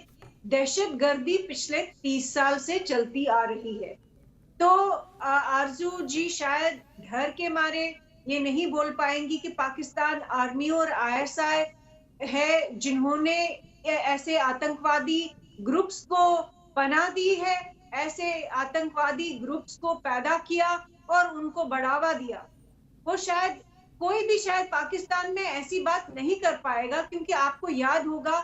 दहशतगर्दी पिछले 30 साल से चलती आ रही है। तो आरजू जी शायद डर के मारे ये नहीं बोल पाएंगी कि पाकिस्तान आर्मी और आईएसआई है जिन्होंने ऐसे आतंकवादी ग्रुप्स को पनाह दी है, ऐसे आतंकवादी ग्रुप्स को पैदा किया और उनको बढ़ावा दिया। वो शायद कोई भी पाकिस्तान में ऐसी बात नहीं कर पाएगा, क्योंकि आपको याद होगा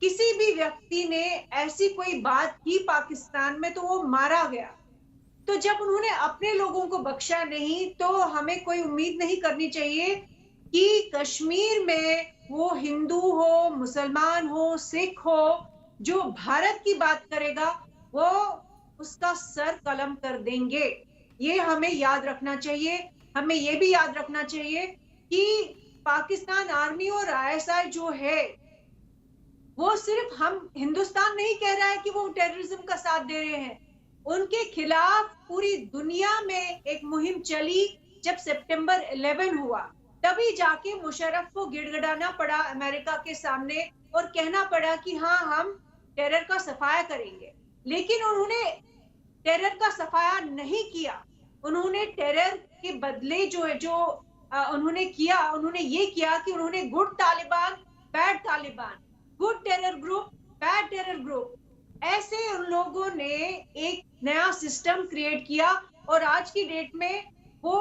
किसी भी व्यक्ति ने ऐसी कोई बात की पाकिस्तान में तो वो मारा गया। तो जब उन्होंने अपने लोगों को बख्शा नहीं, तो हमें कोई उम्मीद नहीं करनी चाहिए कि कश्मीर में वो हिंदू हो, मुसलमान हो, सिख हो, जो भारत की बात करेगा वो उसका सर कलम कर देंगे। ये हमें याद रखना चाहिए। हमें ये भी याद रखना चाहिए कि पाकिस्तान आर्मी और आईएसआई जो है वो सिर्फ हम हिंदुस्तान नहीं कह रहा है कि वो टेररिज्म का साथ दे रहे हैं, उनके खिलाफ पूरी दुनिया में एक मुहिम चली। जब सितंबर 11 हुआ तभी जाके मुशर्रफ को गिड़गिड़ाना पड़ा अमेरिका के सामने और कहना पड़ा कि हाँ, हम टेरर का सफाया करेंगे। लेकिन उन्होंने टेरर का सफाया नहीं किया। उन्होंने टेरर के बदले उन्होंने ये किया कि उन्होंने good Taliban, bad Taliban, good terror group, bad terror group, ऐसे उन लोगों ने एक नया सिस्टम क्रिएट किया और आज की डेट में वो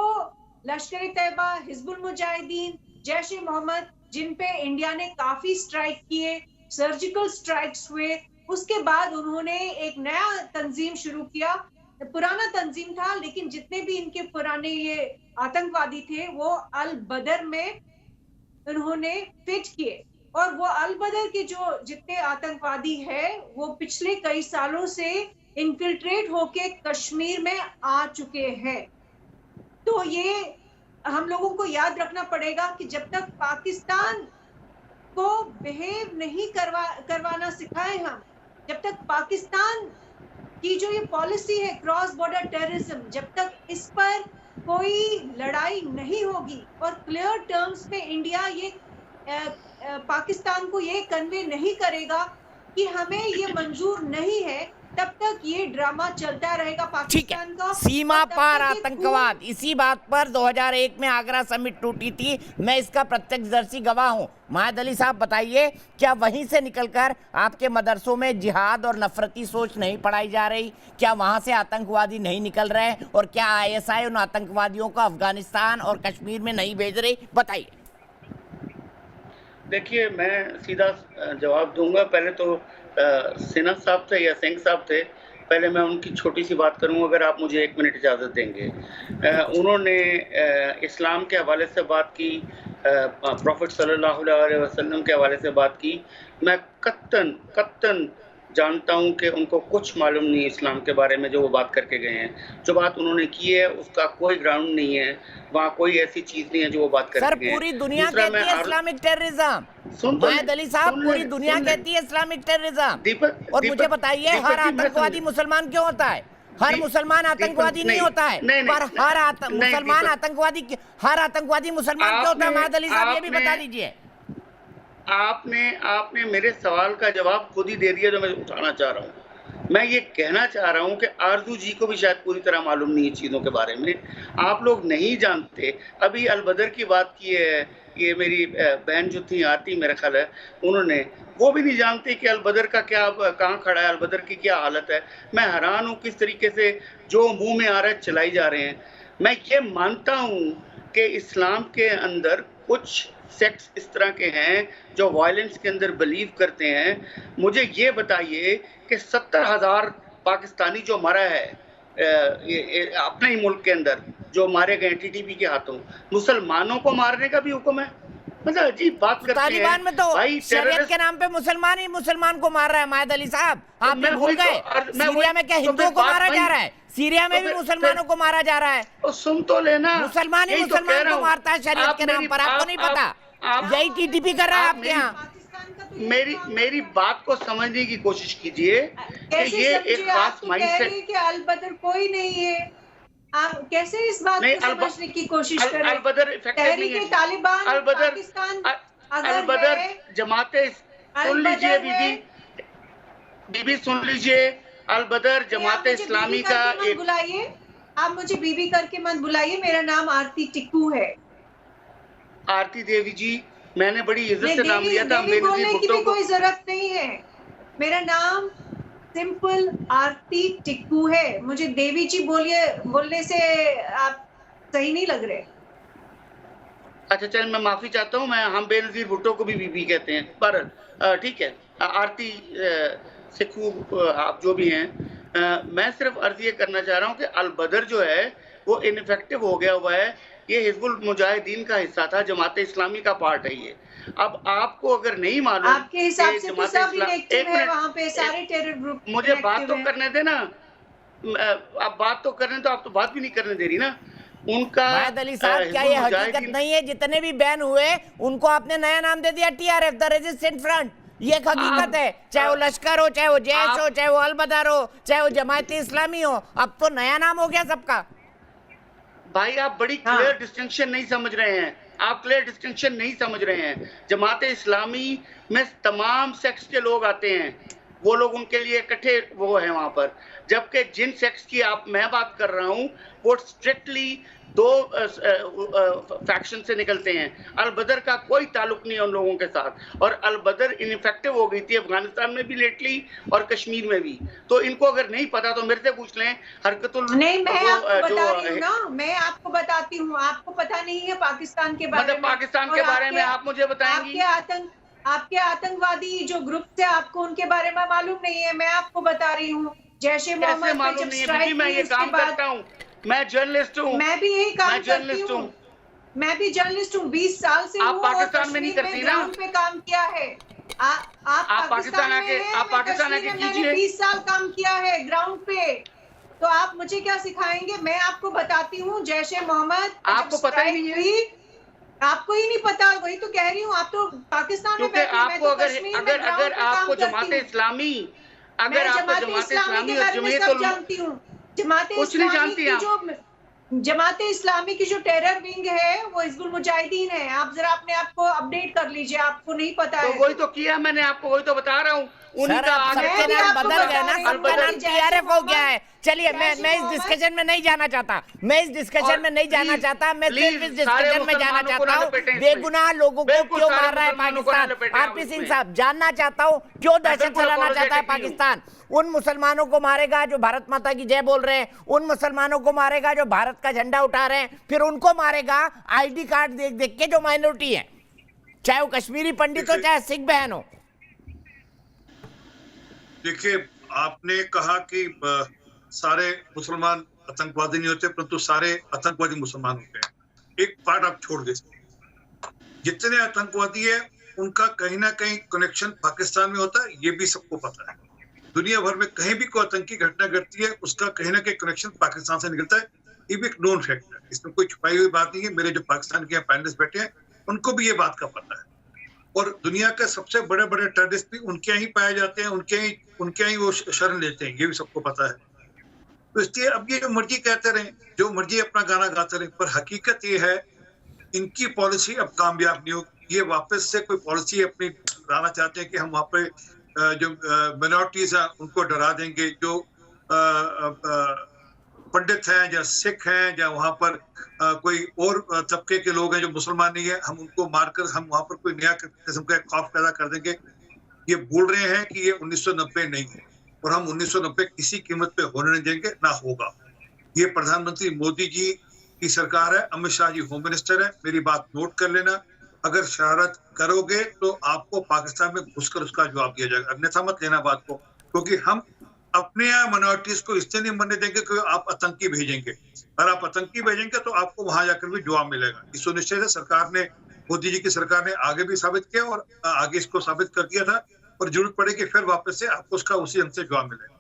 लश्कर तैयबा, हिजबुल मुजाहिदीन, जैश ए मोहम्मद, जिन पे इंडिया ने काफी स्ट्राइक किए, सर्जिकल स्ट्राइक्स हुए, उसके बाद उन्होंने एक नया तंजीम शुरू किया। पुराना तंजीम था लेकिन जितने भी इनके पुराने ये आतंकवादी थे वो अल बदर में उन्होंने फिट किए और वो अल बदर के जो जितने आतंकवादी है वो पिछले कई सालों से इन्फिल्ट्रेट होके कश्मीर में आ चुके हैं। तो ये हम लोगों को याद रखना पड़ेगा कि जब तक पाकिस्तान को बिहेव नहीं करवाना सिखाए हम, जब तक पाकिस्तान की जो ये पॉलिसी है क्रॉस बॉर्डर टेररिज्म, जब तक इस पर कोई लड़ाई नहीं होगी और क्लियर टर्म्स में इंडिया ये पाकिस्तान को ये कन्वे नहीं करेगा कि हमें ये मंजूर नहीं है, तब तक ये ड्रामा चलता रहेगा पाकिस्तान का। सीमा पार आतंकवाद, इसी बात पर 2001 में आगरा समिट टूटी थी। मैं इसका प्रत्यक्षदर्शी गवाह हूं। मायद अली साहब बताइए, क्या वहीं से निकलकर आपके मदरसों में जिहाद और नफरती सोच नहीं पढ़ाई जा रही? क्या वहां से आतंकवादी नहीं निकल रहे? और क्या ISI उन आतंकवादियों को अफगानिस्तान और कश्मीर में नहीं भेज रही? बताइए। देखिए, मैं सीधा जवाब दूंगा। पहले तो सिन्हा साहब थे या सिंह साहब थे, पहले मैं उनकी छोटी सी बात करूं, अगर आप मुझे 1 मिनट इजाज़त देंगे। उन्होंने इस्लाम के हवाले से बात की, प्रॉफिट सल्लल्लाहु अलैहि वसल्लम के हवाले से बात की। मैं कत्तन जानता हूं कि उनको कुछ मालूम नहीं इस्लाम के बारे में जो वो बात करके गए हैं। जो बात उन्होंने की है उसका कोई ग्राउंड नहीं है, वहाँ कोई ऐसी चीज नहीं है जो वो बात करके गए हैं। सर, पूरी दुनिया कहती है इस्लामिक टेररिज्म। मायद अली साहब, पूरी दुनिया कहती है इस्लामिक टेररिज्म। और मुझे बताइए, हर आतंकवादी मुसलमान क्यों होता है? हर मुसलमान आतंकवादी नहीं होता है, पर हर आतंकवादी मुसलमान क्यों होता है? मायद अली साहब, ये भी बता दीजिए। आपने मेरे सवाल का जवाब खुद ही दे दिया जो मैं उठाना चाह रहा हूँ। मैं ये कहना चाह रहा हूँ कि आरजू जी को भी शायद पूरी तरह मालूम नहीं है चीज़ों के बारे में। आप लोग नहीं जानते। अभी अलबदर की बात की है, ये मेरी बहन जो थी आरती, मेरा ख्याल है, उन्होंने, वो भी नहीं जानते कि अलबदर का क्या, कहाँ खड़ा है, अलबदर की क्या हालत है। मैं हैरान हूँ किस तरीके से जो मुँह में आ रहा है चलाई जा रहे हैं। मैं ये मानता हूँ कि इस्लाम के अंदर कुछ सेक्ट्स इस तरह के हैं जो वायलेंस के अंदर बिलीव करते हैं। मुझे ये बताइए कि 70,000 पाकिस्तानी जो मरा है अपने ही मुल्क के अंदर, जो मारे गए TTP के हाथों, मुसलमानों को मारने का भी हुक्म है? मतलब अजीब बात करते हैं। तालिबान में तो शरीयत के नाम पे मुसलमान ही मुसलमान को मार रहा है। मायद अली साहब, आप भूल गए सीरिया में क्या हिंदुओं को मारा जा रहा है? सीरिया में भी मुसलमानों को मारा जा रहा है। सुन तो लेना, मुसलमान ही मुसलमान को मारता है शरीयत के नाम पर। आपको नहीं पता? यही TTP कर रहा है आपके यहाँ। मेरी बात को समझने की कोशिश कीजिए कि ये एक खास माइंडसेट कि अलबदर कोई नहीं है। आप कैसे इस बात को समझने की कोशिश कर रहे हैं? अलबदर इफेक्टिव नहीं है। तालिबान, अलबदर जमाते, सुन लीजिए बीबी सुन लीजिए, अलबदर जमाते इस्लामी का एक, बुलाइए, आप मुझे बीबी करके मत बुलाइए। मेरा नाम आरती टिक्कू है। आरती देवी जी, मैंने बड़ी इज्जत से नाम लिया था। देवी बोलने की भी कोई जरूरत नहीं है। मेरा नाम सिंपल आरती टिक्कू है। मुझे देवी जी बोलने से आप सही नहीं लग रहे। अच्छा चल, मैं माफी चाहता हूँ। हम बेनजीर भुट्टो को भी बीबी कहते हैं, पर ठीक है। आरती सिक्खू आप जो भी हैं, मैं सिर्फ अर्ज ये करना चाह रहा हूँ कि अलबदर जो है वो इनफेक्टिव हो गया हुआ है। ये हिजबुल मुजाहिदीन का हिस्सा था, जमाते इस्लामी का पार्ट है ये। अब आपको अगर नहीं मालूम, आपके हिसाब से तो सब इनेक्टिव है वहाँ पे, सारे टेरर ग्रुप। मुझे बात तो करने देना। आप बात तो करने, तो आप तो बात भी नहीं करने दे रही ना। उनका मायद अली साहब, क्या ये हकीकत नहीं है जितने भी बैन हुए उनको आपने नया नाम दे दिया TRF, द रेजिस्टेंट फ्रंट? ये एक हकीकत है। चाहे वो लश्कर हो, चाहे वो जैश हो, चाहे वो अलबदर हो, चाहे वो जमात इस्लामी हो, अब तो नया नाम हो गया सबका। भाई आप बड़ी क्लियर डिस्टिंक्शन नहीं समझ रहे हैं। आप क्लियर डिस्टिंक्शन नहीं समझ रहे हैं। जमात इस्लामी में तमाम सेक्स के लोग आते हैं। वो लोग उनके लिए इकट्ठे वो है वहां पर। जबकि जिन सेक्स की मैं बात कर रहा हूं वो स्ट्रिक्टली 2 फैक्शन से निकलते हैं। अल बदर का कोई ताल्लुक नहीं है उन लोगों के साथ, और अल बदर इनफेक्टिव हो गई थी अफगानिस्तान में भी लेटली और कश्मीर में भी। तो इनको अगर नहीं पता तो मेरे से पूछ लें। हरकतुल नहीं, मैं आपको बता रही हूँ ना, मैं आपको बताती हूँ, आपको पता नहीं है पाकिस्तान के बारे में। पाकिस्तान के बारे में आप मुझे बताएंगी? आपके आतंकवादी जो ग्रुप थे, आपको उनके बारे में मालूम नहीं है। मैं आपको बता रही हूँ, जैशे मोहम्मद मालूम नहीं है? मैं ये काम करता हूँ, मैं जर्नलिस्ट हूँ। मैं भी यही काम करती हूँ, मैं भी जर्नलिस्ट हूँ, 20 साल से। आप पाकिस्तान में नहीं करती ना? ग्राउंड पे काम किया है। आप पाकिस्तान आके कीजिए। 20 साल काम किया है ग्राउंड पे, तो आप मुझे क्या सिखाएंगे? मैं आपको बताती हूँ, जैशे मोहम्मद आपको पता ही नहीं है? आपको ही नहीं पता, वही तो कह रही हूँ। आप तो पाकिस्तान में बैठे, मैं तो कश्मीर में अगर आपको जमात इस्लामी, अगर आपको जमात इस्लामी और जमीयत जानती हूँ, जमात इस्लामी की जो टेरर विंग है वो हिजबुल मुजाहिदीन है। आप जरा अपने आप को अपडेट कर लीजिए, आपको नहीं पता है। वही तो किया मैंने, आपको वही तो बता रहा हूँ। सर, सबके नाम बदल गए ना, सबका नाम TRF हो गया है। चलिए, मैं इस डिस्कशन में नहीं जाना चाहता, मैं सिर्फ इस डिस्कशन में जाना चाहता हूँ बेगुनाह लोगों को क्यों मार रहा है पाकिस्तान। आरपी सिंह साहब, जानना चाहता हूँ क्यों दहशत फैलाना चाहता है पाकिस्तान। उन मुसलमानों को मारेगा जो भारत माता की जय बोल रहे हैं, उन मुसलमानों को मारेगा जो भारत का झंडा उठा रहे हैं, फिर उनको मारेगा ID कार्ड देख देख के जो माइनॉरिटी है, चाहे वो कश्मीरी पंडित हो चाहे सिख बहन हो। देखिए, आपने कहा कि सारे मुसलमान आतंकवादी नहीं होते, परंतु सारे आतंकवादी मुसलमान होते हैं। एक पार्ट आप छोड़ दे, जितने आतंकवादी है उनका कहीं ना कहीं कनेक्शन पाकिस्तान में होता है, ये भी सबको पता है। दुनिया भर में कहीं भी कोई आतंकी घटना घटती है, उसका कहीं ना कहीं कनेक्शन पाकिस्तान से निकलता है। ये भी एक नोन फैक्ट है, इसमें कोई छुपाई हुई बात नहीं है। मेरे जो पाकिस्तान के पैनलिस्ट बैठे हैं उनको भी ये बात का पता है, और दुनिया के सबसे बड़े बड़े टेररिस्ट भी उनके ही पाए जाते हैं, उनके ही वो शरण लेते हैं, ये भी सबको पता है। तो इसलिए अब ये जो मर्जी कहते रहे, जो मर्जी अपना गाना गाते रहे, पर हकीकत ये है इनकी पॉलिसी अब कामयाब नहीं होगी। ये वापस से कोई पॉलिसी अपनी लाना चाहते हैं कि हम वहाँ पे जो मिनॉरिटीज हैं उनको डरा देंगे, जो पंडित हैं या सिख हैं या वहाँ पर कोई और तबके के लोग हैं जो मुसलमान नहीं है, हम उनको मारकर हम वहाँ पर कोई नया किस्म का खौफ पैदा कर देंगे। ये बोल रहे हैं कि ये 1990 नहीं है, और हम 1990 किसी कीमत पे होने नहीं देंगे, ना होगा। ये प्रधानमंत्री मोदी जी की सरकार है, अमित शाह जी होम मिनिस्टर है। मेरी बात नोट कर लेना, अगर शरारत करोगे तो आपको पाकिस्तान में घुसकर उसका जवाब दिया जाएगा, अन्यथा मत लेना बात को, क्योंकि हम अपने यहाँ माइनॉरिटीज को इससे नहीं बनने देंगे कि आप आतंकी भेजेंगे। अगर आप आतंकी भेजेंगे तो आपको वहां जाकर भी जवाब मिलेगा। इस सुनिश्चित है, सरकार ने, मोदी जी की सरकार ने आगे भी साबित किया और आगे इसको साबित कर दिया था, और जरूरत पड़ेगी फिर वापस से आपको उसका उसी अंत से जवाब मिलेगा।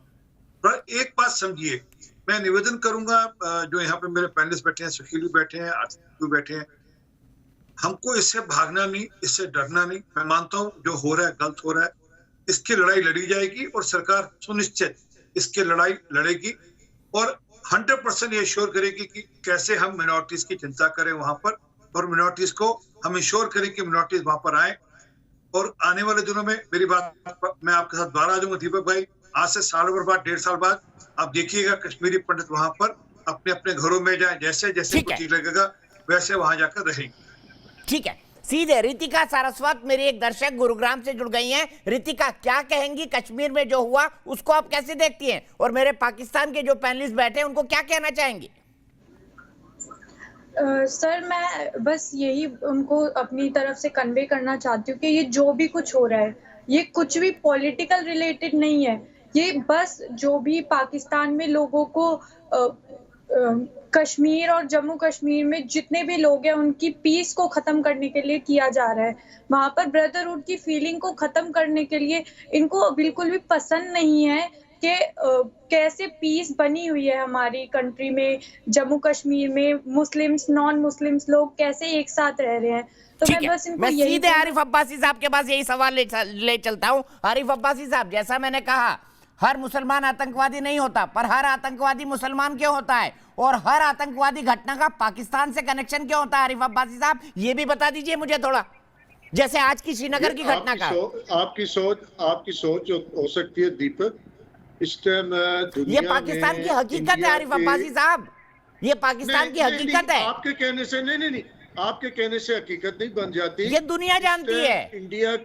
पर एक बात समझिए, मैं निवेदन करूंगा, जो यहाँ पे मेरे पैनलिस्ट बैठे हैं, सुशील भी बैठे हैं, आसिफ भी बैठे हैं, हमको इससे भागना नहीं, इससे डरना नहीं। मैं मानता हूँ जो हो रहा है गलत हो रहा है, इसकी लड़ाई लड़ी जाएगी और सरकार सुनिश्चित इसकी लड़ाई लड़ेगी और 100% ये श्योर करेगी कि कैसे हम मिनॉरिटीज की चिंता करें वहां पर, और मिनॉरिटीज को हम इंश्योर करें कि मिनॉरिटीज वहां पर आए। और आने वाले दिनों में मेरी बात मैं आपके साथ दोबारा आ जाऊंगा दीपक भाई, आज से साल भर बाद, 1.5 साल बाद आप देखिएगा कश्मीरी पंडित वहां पर अपने अपने घरों में जाए, जैसे जैसे कुछ ठीक लगेगा वैसे वहां जाकर रहेंगे। ठीक है, सीधे रितिका सारस्वत मेरी एक दर्शक गुरुग्राम से जुड़ गई हैं। रितिका, क्या कहेंगी कश्मीर में जो हुआ उसको आप कैसे देखती हैं, और मेरे पाकिस्तान के जो पैनलिस्ट बैठे हैं उनको क्या कहना चाहेंगी? सर, मैं बस यही उनको अपनी तरफ से कन्वे करना चाहती हूँ कि ये जो भी कुछ हो रहा है ये कुछ भी पॉलिटिकल रिलेटेड नहीं है। ये बस जो भी पाकिस्तान में लोगों को कश्मीर और जम्मू कश्मीर में जितने भी लोग हैं उनकी पीस को ख़त्म करने के लिए किया जा रहा है। वहाँ पर ब्रदरहुड की फीलिंग को ख़त्म करने के लिए इनको बिल्कुल भी पसंद नहीं है कि कैसे पीस बनी हुई है हमारी कंट्री में, जम्मू कश्मीर में मुस्लिम्स नॉन मुस्लिम्स लोग कैसे एक साथ रह रहे हैं। तो मैं बस इनको यही सीधे आरिफ अब्बासी साहब के पास यही सवाल ले चलता हूँ। आरिफ अब्बासी साहब, जैसा मैंने कहा, हर मुसलमान आतंकवादी नहीं होता, पर हर आतंकवादी मुसलमान क्यों होता है, और हर आतंकवादी घटना का पाकिस्तान से कनेक्शन क्यों होता है? आरिफ अब्बासी साहब, ये भी बता दीजिए मुझे थोड़ा। जैसे आज की श्रीनगर की घटना का। आपकी सोच हो सकती है दीपक, इस टाइम ये पाकिस्तान की हकीकत है आरिफ अब्बासी साहब, ये पाकिस्तान की हकीकत है। आपके कहने से नहीं, आपके कहने से हकीकत नहीं बन जाती, ये दुनिया जानती है। इंडिया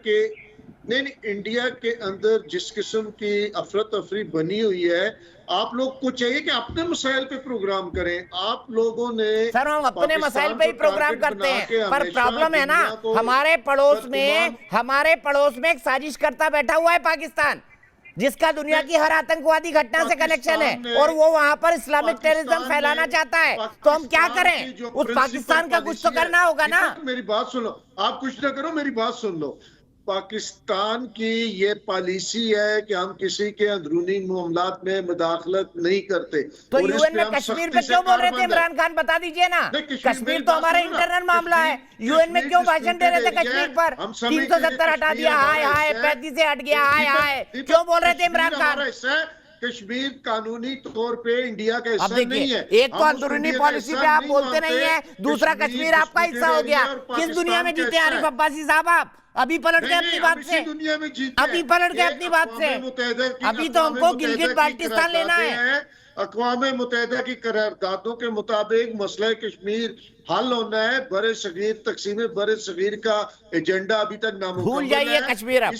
के अंदर जिस किस्म की अफरा तफरी बनी हुई है, आप लोग को चाहिए कि अपने मसाइल पे प्रोग्राम करें। आप लोगों ने सर हम अपने मसाइल पे ही प्रोग्राम करते हैं, पर प्रॉब्लम है ना हमारे पड़ोस में एक साजिश करता बैठा हुआ है पाकिस्तान, जिसका दुनिया की हर आतंकवादी घटना से कनेक्शन है, और वो वहां पर इस्लामिक टेररिज्म फैलाना चाहता है। तो हम क्या करें? उस पाकिस्तान का कुछ तो करना होगा ना। मेरी बात सुनो, आप कुछ ना करो, मेरी बात सुन लो। पाकिस्तान की ये पॉलिसी है कि हम किसी के अंदरूनी मामलात में मुदाखलत नहीं करते। तो यूएन में कश्मीर पे क्यों बोल रहे थे इमरान खान, बता दीजिए ना। कश्मीर तो हमारा इंटरनल मामला है, यूएन में क्यों भाषण दे रहे थे कश्मीर पर? 370 हटा दिया, हाय 35 से हट गया, हाय क्यों बोल रहे थे इमरान खान? कश्मीर कानूनी तौर पे इंडिया का हिस्सा नहीं है। एक तो अंदरूनी पॉलिसी पे आप बोलते नहीं है, दूसरा कश्मीर आपका हिस्सा हो गया। किस दुनिया में जीते आरिफ अब्बासी साहब आप? अभी पलट गए अपनी बात से, अभी पलट गए अपनी बात से। अभी तो हमको गिलगित बाल्टिस्तान लेना है। अक़वाम मुत्तहिदा की करारदादों के मुताबिक मसला कश्मीर हल होना है। बरे सगीर तकसीम बरे सगीर का एजेंडा अभी तक नामुमकिन है। भूल जाइए कश्मीर अब।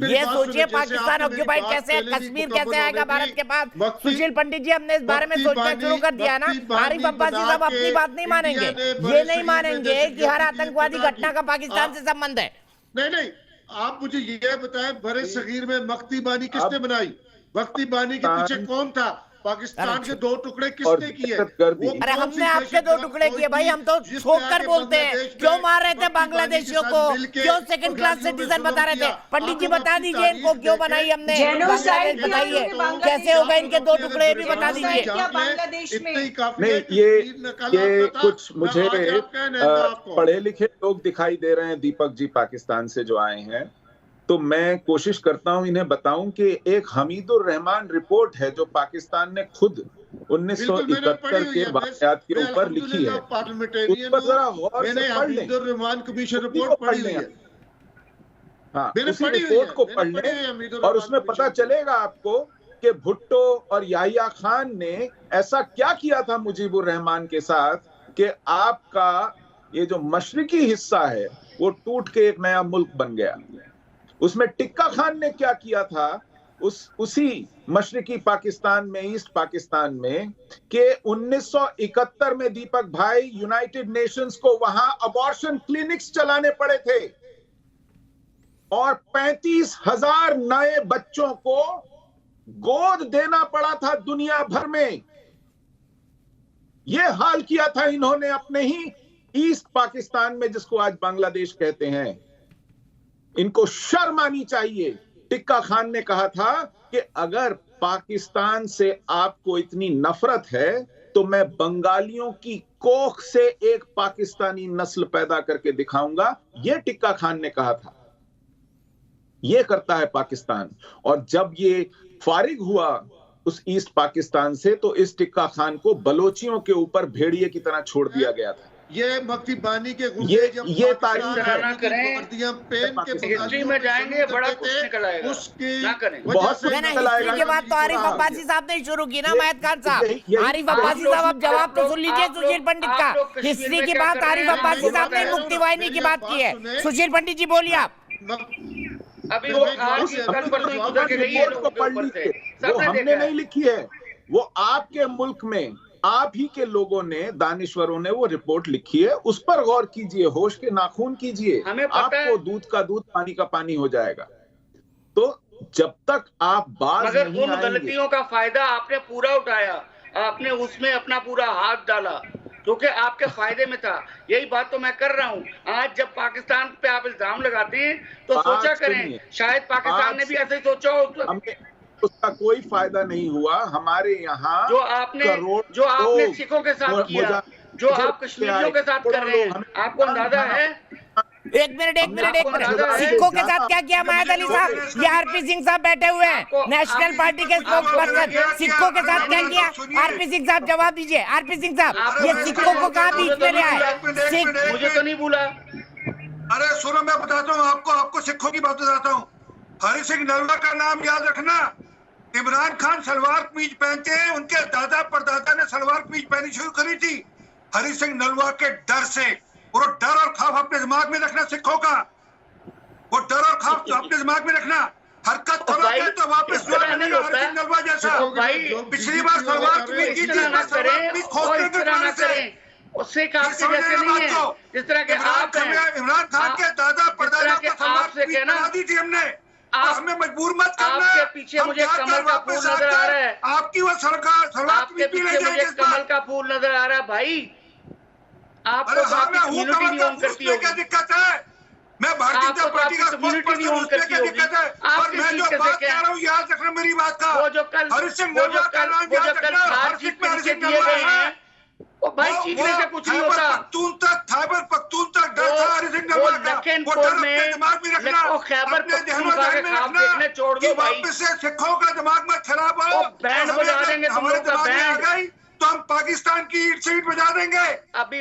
ये सोचिए पाकिस्तान ऑक्यूपाइड कैसे है, कश्मीर कैसे आएगा भारत के पास। सुशील पंडित जी हमने इस बारे में सोचना शुरू कर दिया ना। आरिफ अब्बासी साहब अपनी बात नहीं मानेंगे, ये नहीं मानेंगे कि हर आतंकवादी घटना का पाकिस्तान से संबंध है। नहीं, आप मुझे ये बताएं, बरे सगीर में मख्ती बानी किसने बनाई? मख्ती बानी के पीछे कौन था? पाकिस्तान के 2 टुकड़े किसने किए? अरे हमने आपके 2 टुकड़े किए भाई, हम तो ठोक कर बोलते हैं। क्यों मार रहे थे बांग्लादेशियों को? क्यों सेकंड क्लास सिटीजन बता रहे थे? पंडित जी बता दीजिए इनको क्यों बनाई हमने बांग्लादेश, बताइए कैसे हो गए इनके 2 टुकड़े, भी बता दीजिए। नहीं, ये कुछ मुझे पढ़े लिखे लोग दिखाई दे रहे हैं दीपक जी पाकिस्तान से जो आए हैं, तो मैं कोशिश करता हूं इन्हें बताऊं कि एक हमीदुर रहमान रिपोर्ट है जो पाकिस्तान ने खुद 1971 के वाक़यात के ऊपर लिखी है। उस पर जरा गौर से पढ़ लें, रहमान कमीशन रिपोर्ट पढ़ी हुई है। हाँ, उसी रिपोर्ट को पढ़ लें और उसमें पता चलेगा आपको कि भुट्टो और याहिया खान ने ऐसा क्या किया था मुजीबुर रहमान के साथ कि आपका ये जो मशरिकी हिस्सा है वो टूट के एक नया मुल्क बन गया। उसमें टिक्का खान ने क्या किया था उसी मशरिकी पाकिस्तान में, ईस्ट पाकिस्तान में, कि 1971 में दीपक भाई यूनाइटेड नेशंस को वहां अबॉर्शन क्लिनिक्स चलाने पड़े थे और 35,000 नए बच्चों को गोद देना पड़ा था दुनिया भर में। यह हाल किया था इन्होंने अपने ही ईस्ट पाकिस्तान में, जिसको आज बांग्लादेश कहते हैं। इनको शर्म आनी चाहिए। टिक्का खान ने कहा था कि अगर पाकिस्तान से आपको इतनी नफरत है तो मैं बंगालियों की कोख से एक पाकिस्तानी नस्ल पैदा करके दिखाऊंगा। यह टिक्का खान ने कहा था। यह करता है पाकिस्तान। और जब ये फारिग हुआ उस ईस्ट पाकिस्तान से, तो इस टिक्का खान को बलोचियों के ऊपर भेड़िए की तरह छोड़ दिया गया था। ये मक्ती बानी के ये तारीफ हिस्ट्री में जाएंगे, बड़ा कुछ निकल आएगा। बहुत हिस्ट्री के बाद तो आरिफ अब्बासी साहब ने शुरू की ना, महत खान साहब। आरिफ अब्बासी साहब अब जवाब तो सुन लीजिए सुशील पंडित का। हिस्ट्री की बात आरिफ अब्बासी साहब ने मुक्ति वाहिनी की बात की है। सुशील पंडित जी बोलिए आप। अभी वो हमने नहीं लिखी है, वो आपके मुल्क में आप ही के लोगों ने, दानिश्वरों ने वो रिपोर्ट लिखी है। उस पर गौर कीजिए, होश के नाखून कीजिए, आपको दूध का दूध पानी का पानी हो जाएगा। तो जब तक आप बात मगर उन गलतियों का फायदा आपने पूरा उठाया, आपने उसमें अपना पूरा हाथ डाला क्योंकि आपके फायदे में था। यही बात तो मैं कर रहा हूँ। आज जब पाकिस्तान पे आप इल्जाम लगाते हैं तो सोचा करें, शायद पाकिस्तान ने भी ऐसे ही सोचा हो। उसका कोई फायदा नहीं हुआ। हमारे यहाँ जो आपने सिखों के साथ किया, जो आप कश्मीरियों के साथ कर रहे हैं, आपको अंदाजा है? एक मिनट सिखों के साथ क्या किया मायद अली साहब? ये आरपी सिंह साहब बैठे हुए हैं, नेशनल पार्टी के स्पोक्स पर्सन। सिखों के साथ क्या किया? आरपी सिंह साहब जवाब दीजिए। आरपी सिंह साहब, ये सिखों को कहाँ बीच में ले आए? मुझे तो नहीं भूला। अरे सुनो, मैं बताता हूँ आपको सिखों की बात बताता हूँ। हरि सिंह नलवा का नाम याद रखना। इमरान खान सलवार कमीज पहनते हैं, उनके दादा परदादा ने सलवार कमीज पहनी शुरू करी थी हरि सिंह नलवा के डर से। वो डर और खौफ अपने दिमाग में रखना सिखों का, वो डर और खौफ अपने दिमाग में रखना। हरकत करोगे तो वापस नहीं होता है नलवा जैसा। पिछली बार सलवार कमीज की थी, उससे आपके जैसे नहीं है, जिस तरह के आप हैं। इमरान खान के दादा परदादा को सलवार कमीज पहना दी थी हमने। हमें मजबूर मत करना। आपके पीछे मुझे कमल का फूल नजर आ रहा है। आपकी वो सरकार आपके पीछे मुझे कमल का फूल नजर आ रहा है भाई। आपको कम्युनिटी नहीं ऑन करती होगी। क्या दिक्कत है? मैं भारतीय जनता पार्टी का कम्युनिटी नहीं ऑन करती होगी। दिक्कत है? और मैं जो बात कर रहा हूँ याद रखना मेरी बात का। वो जो कल हरि सिंह नलवा का नाम याद रखना। हर सीट में हरि सिंह नलवा है। भाई चीखने से कुछ नहीं होता। खैबर पख्तूनख्वा डर था हरि सिंह नलवा का। वो डर अपने दिमाग में रखना, अपने जहनो में रखना। छोड़ दो भाई। वापस से सिखों का दिमाग में खराब हो, बैंड बजा देंगे हमारे दिमाग में आ गई तो हम पाकिस्तान की ईट से ईट बजा देंगे। अभी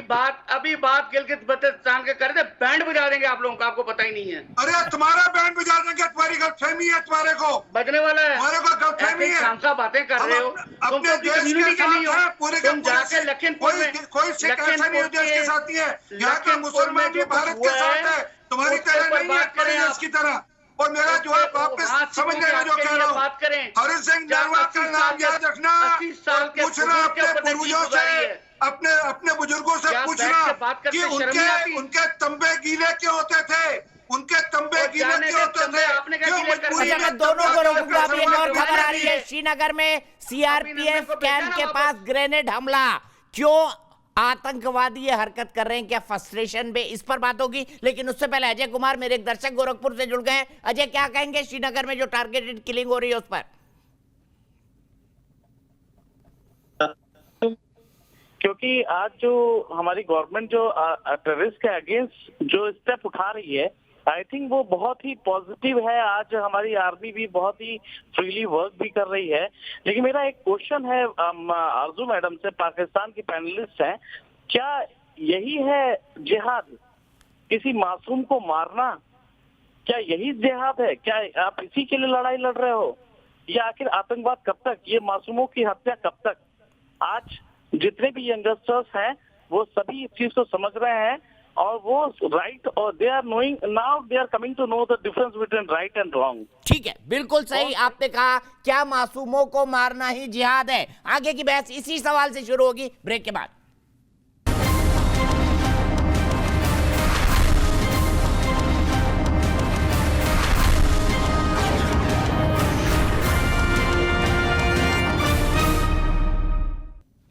बात गिलगित बल्तिस्तान के कर दे, बैंड बजा देंगे आप लोगों का, आपको पता ही नहीं है। अरे तुम्हारा बैंड बजा देंगे, तुम्हारी गलतफहमी है, तुम्हारे को बजने वाला है, तुम्हारे को गलतफहमी है। खामखा बातें कर रहे हो, तुम तो कम्युनिटी के नहीं हो। पूरे तुम जाके लखनपुर में, कोई सिख ऐसा नहीं है देश के साथ है, यहाँ का मुसलमान भी भारत के साथ है, तुम्हारी तरह नहीं है, तुम्हारे देश की तरह। और मेरा जवाब वापस समझ लेना जो कह रहा हूँ। हरि सिंह नलवा का नाम याद रखना, पूछना अपने पूर्वजों से, अपने बुजुर्गों से पूछना कि उनके तंबे गीले क्यों होते थे, उनके तंबे गीले क्यों होते थे। मैं दोनों को रोकूंगा। अभी एक और खबर आ रही है, श्रीनगर में सीआरपीएफ कैंप के पास ग्रेनेड हमला। क्यों आतंकवादी ये हरकत कर रहे हैं, क्या फ्रस्ट्रेशन पे, इस पर बात होगी। लेकिन उससे पहले अजय कुमार मेरे एक दर्शक गोरखपुर से जुड़ गए हैं। अजय, क्या कहेंगे श्रीनगर में जो टारगेटेड किलिंग हो रही है उस पर? क्योंकि आज जो हमारी गवर्नमेंट जो टेररिस्ट के अगेंस्ट जो स्टेप उठा रही है, आई थिंक वो बहुत ही पॉजिटिव है। आज हमारी आर्मी भी बहुत ही फ्रीली वर्क भी कर रही है। लेकिन मेरा एक क्वेश्चन है आरजू मैडम से, पाकिस्तान की पैनलिस्ट हैं, क्या यही है जिहाद, किसी मासूम को मारना? क्या यही जिहाद है? क्या आप इसी के लिए लड़ाई लड़ रहे हो? या आखिर आतंकवाद कब तक, ये मासूमों की हत्या कब तक? आज जितने भी यंगस्टर्स हैं वो सभी इस चीज को समझ रहे हैं और वो राइट, और they are knowing now, they are coming to know the difference between right and wrong. ठीक है, बिल्कुल सही आपने कहा, क्या मासूमों को मारना ही जिहाद है? आगे की बहस इसी सवाल से शुरू होगी ब्रेक के बाद।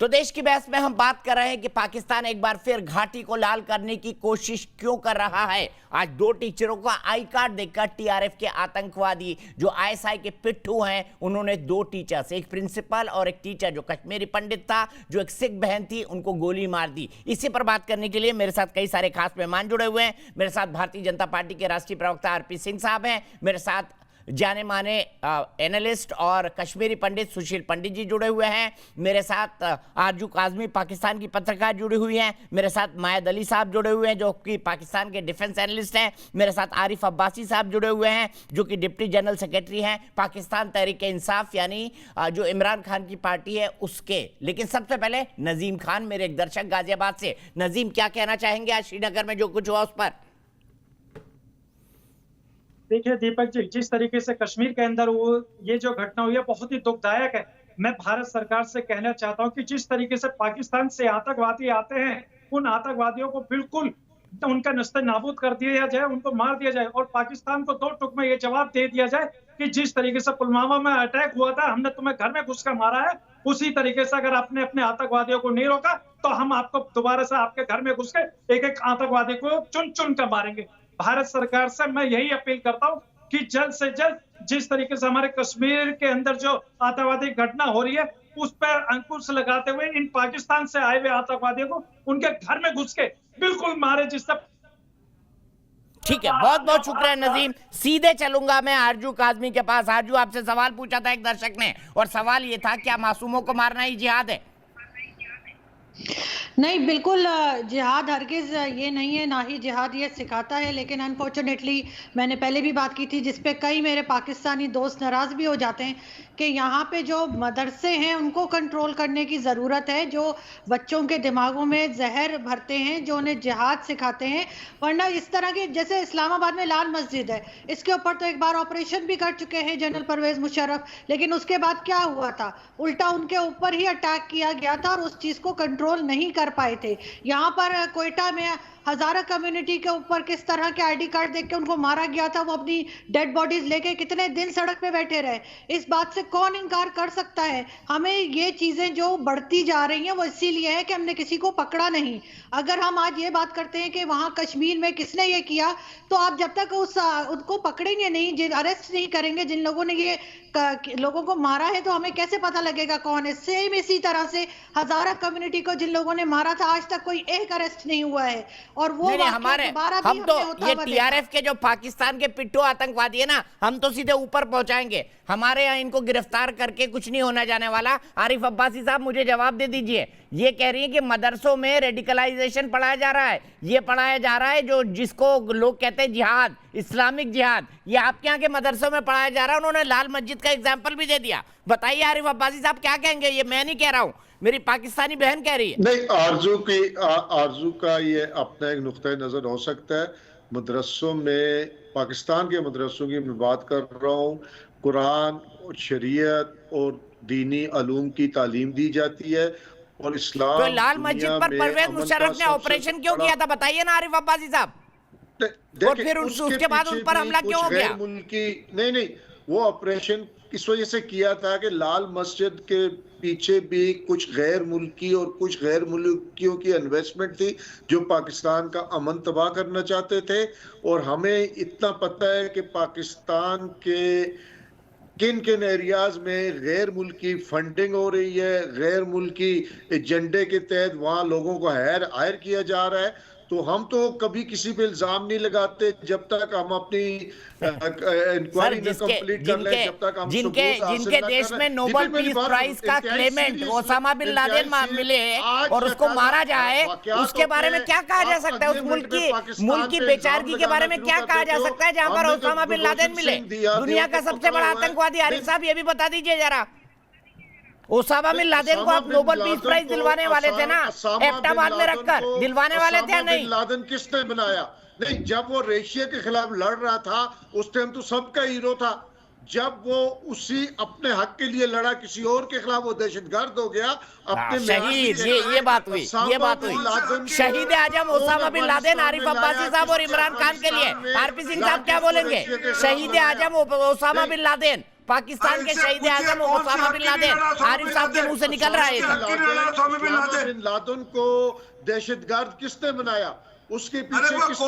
तो देश की बहस में हम बात कर रहे हैं कि पाकिस्तान एक बार फिर घाटी को लाल करने की कोशिश क्यों कर रहा है। आज दो टीचरों का आई कार्ड देखकर टीआरएफ के आतंकवादी जो आईएसआई के पिट्ठू हैं, उन्होंने दो टीचर्स, एक प्रिंसिपल और एक टीचर जो कश्मीरी पंडित था, जो एक सिख बहन थी, उनको गोली मार दी। इसी पर बात करने के लिए मेरे साथ कई सारे खास मेहमान जुड़े हुए हैं। मेरे साथ भारतीय जनता पार्टी के राष्ट्रीय प्रवक्ता आरपी सिंह साहब हैं, मेरे साथ जाने माने एनालिस्ट और कश्मीरी पंडित सुशील पंडित जी जुड़े हुए हैं, मेरे साथ आरजू काजमी पाकिस्तान की पत्रकार जुड़ी हुई हैं, मेरे साथ मायद अली साहब जुड़े हुए हैं जो कि पाकिस्तान के डिफेंस एनालिस्ट हैं, मेरे साथ आरिफ अब्बासी साहब जुड़े हुए हैं जो कि डिप्टी जनरल सेक्रेटरी हैं पाकिस्तान तहरीक इंसाफ, यानी जो इमरान खान की पार्टी है उसके। लेकिन सबसे पहले नजीम खान, मेरे एक दर्शक गाजियाबाद से। नजीम, क्या कहना चाहेंगे आज श्रीनगर में जो कुछ हुआ उस पर? देखिए दीपक जी, जिस तरीके से कश्मीर के अंदर वो ये जो घटना हुई है बहुत ही दुखदायक है। मैं भारत सरकार से कहना चाहता हूं कि जिस तरीके से पाकिस्तान से आतंकवादी आते हैं, उन आतंकवादियों को बिल्कुल उनका नस्ते नाबूद कर दिया जाए, उनको मार दिया जाए और पाकिस्तान को दो टुक में ये जवाब दे दिया जाए कि जिस तरीके से पुलवामा में अटैक हुआ था, हमने तुम्हें घर में घुस कर मारा है, उसी तरीके से अगर आपने अपने आतंकवादियों को नहीं रोका तो हम आपको दोबारा से आपके घर में घुस के एक एक आतंकवादी को चुन चुन कर मारेंगे। भारत सरकार से मैं यही अपील करता हूं कि जल्द से जल्द जिस तरीके से हमारे कश्मीर के अंदर जो आतंकवादी घटना हो रही है उस पर अंकुश लगाते हुए इन पाकिस्तान से आए हुए आतंकवादियों को उनके घर में घुस के बिल्कुल मारे, जिससे। ठीक है, बहुत बहुत शुक्रिया नजीम। सीधे चलूंगा मैं आरजू काजमी के पास। आरजू, आपसे सवाल पूछा था एक दर्शक ने और सवाल ये था, क्या मासूमों को मारना ही जिहाद है? नहीं, बिल्कुल जिहाद हरगिज़ ये नहीं है, ना ही जिहाद ये सिखाता है, लेकिन अनफॉर्चुनेटली मैंने पहले भी बात की थी, जिस पे कई मेरे पाकिस्तानी दोस्त नाराज़ भी हो जाते हैं कि यहाँ पे जो मदरसे हैं उनको कंट्रोल करने की ज़रूरत है, जो बच्चों के दिमागों में जहर भरते हैं, जो उन्हें जिहाद सिखाते हैं। वरना इस तरह के, जैसे इस्लामाबाद में लाल मस्जिद है, इसके ऊपर तो एक बार ऑपरेशन भी कर चुके हैं जनरल परवेज़ मुशर्रफ, लेकिन उसके बाद क्या हुआ था, उल्टा उनके ऊपर ही अटैक किया गया था और उस चीज़ को कंट्रोल नहीं कर पाए थे। यहाँ पर कोयटा में हजारा कम्युनिटी के ऊपर किस तरह के आईडी कार्ड देख के उनको मारा गया था, वो अपनी डेड बॉडीज लेके कितने दिन सड़क पे बैठे रहे। इस बात से कौन इनकार कर सकता है? हमें ये चीजें जो बढ़ती जा रही हैं वो इसीलिए है कि हमने किसी को पकड़ा नहीं। अगर हम आज ये बात करते हैं कि वहां कश्मीर में किसने ये किया, तो आप जब तक उनको पकड़ेंगे नहीं, अरेस्ट नहीं करेंगे जिन लोगों ने ये लोगों को मारा है, तो हमें कैसे पता लगेगा कौन है? सेम इसी तरह से हजारा कम्युनिटी को जिन लोगों ने मारा था, आज तक कोई एक अरेस्ट नहीं हुआ है। और वो हमारे हम तो ये टीआरएफ के जो पाकिस्तान के पिट्ठू आतंकवादी है ना, हम तो सीधे ऊपर पहुंचाएंगे। हमारे यहाँ इनको गिरफ्तार करके कुछ नहीं होना जाने वाला। आरिफ अब्बासी साहब मुझे जवाब दे दीजिए। ये कह रही है कि मदरसों में रेडिकलाइजेशन पढ़ाया जा रहा है, ये पढ़ाया जा रहा है जो जिसको लोग कहते हैं जिहाद, इस्लामिक जिहाद, ये आपके यहाँ के मदरसों में पढ़ाया जा रहा है। उन्होंने लाल मस्जिद का एग्जाम्पल भी दे दिया। बताइए आरिफ अब्बासी साहब क्या कहेंगे? ये मैं नहीं कह रहा हूँ, मेरी पाकिस्तानी बहन कह रही है। नहीं, आरजू का ये अपना एक नुक्ता नजर हो सकता है। मदरसों में, पाकिस्तान के मदरसों की मैं बात कर रहा हूँ, कुरान और शरीयत और दीनी अलूम की तालीम दी जाती है और इस्लाम। तो लाल मस्जिद पर परवेज मुशर्रफ ने ऑपरेशन क्यों किया था, बताइए ना आरिफ अब्बासी साहब। और फिर उसके बाद उन पर हमला क्यों हो गया? नहीं, वो ऑपरेशन इस वजह से किया था कि लाल मस्जिद के पीछे भी कुछ गैर मुल्की और कुछ गैर मुल्कियों की इन्वेस्टमेंट थी जो पाकिस्तान का अमन तबाह करना चाहते थे। और हमें इतना पता है कि पाकिस्तान के किन किन एरियाज में गैर मुल्की फंडिंग हो रही है, गैर मुल्की एजेंडे के तहत वहाँ लोगों को हायर किया जा रहा है। तो हम तो कभी किसी पे इल्जाम नहीं लगाते जब तक हम अपनी इंक्वायरी में कंप्लीट कर लें, जब तक हम जिनके देश में नोबेल पीस प्राइज का क्लेमेंट ओसामा बिन लादेन मिले और उसको मारा जाए, उसके बारे में क्या कहा जा सकता है? उस मुल्क की बेचारगी के बारे में क्या कहा जा सकता है जहां पर ओसामा बिन लादेन मिले? दुनिया का सबसे बड़ा आतंकवादी। आरिफ साहब ये भी बता दीजिए जरा, ओसामा बिन लादेन को आप नोबेल पीस प्राइज दिलवाने वाले थे ना, एबटाबाद में रखकर दिलवाने वाले थे नहीं? लादेन किसने बनाया? नहीं, जब वो रशिया के खिलाफ लड़ रहा था उस टाइम तो सबका हीरो था। जब वो उसी अपने हक के लिए लड़ा, किसी और के खिलाफ वो दहशतगर्द हो गया। अपने शहीद, ये बात हुई। शहीद आजम Osama bin Laden Arif Abbasi साहब और इमरान खान के लिए आरपी सिंह साहब क्या बोलेंगे? शहीद आजम ओसामा बिन लादेन, पाकिस्तान के शहीद आजम ओसामा बिन लादेन, आरिफ साहब के मुंह से निकल रहा है। बिन लादेन को दहशतगर्द किसने बनाया? उसके पीछे किसने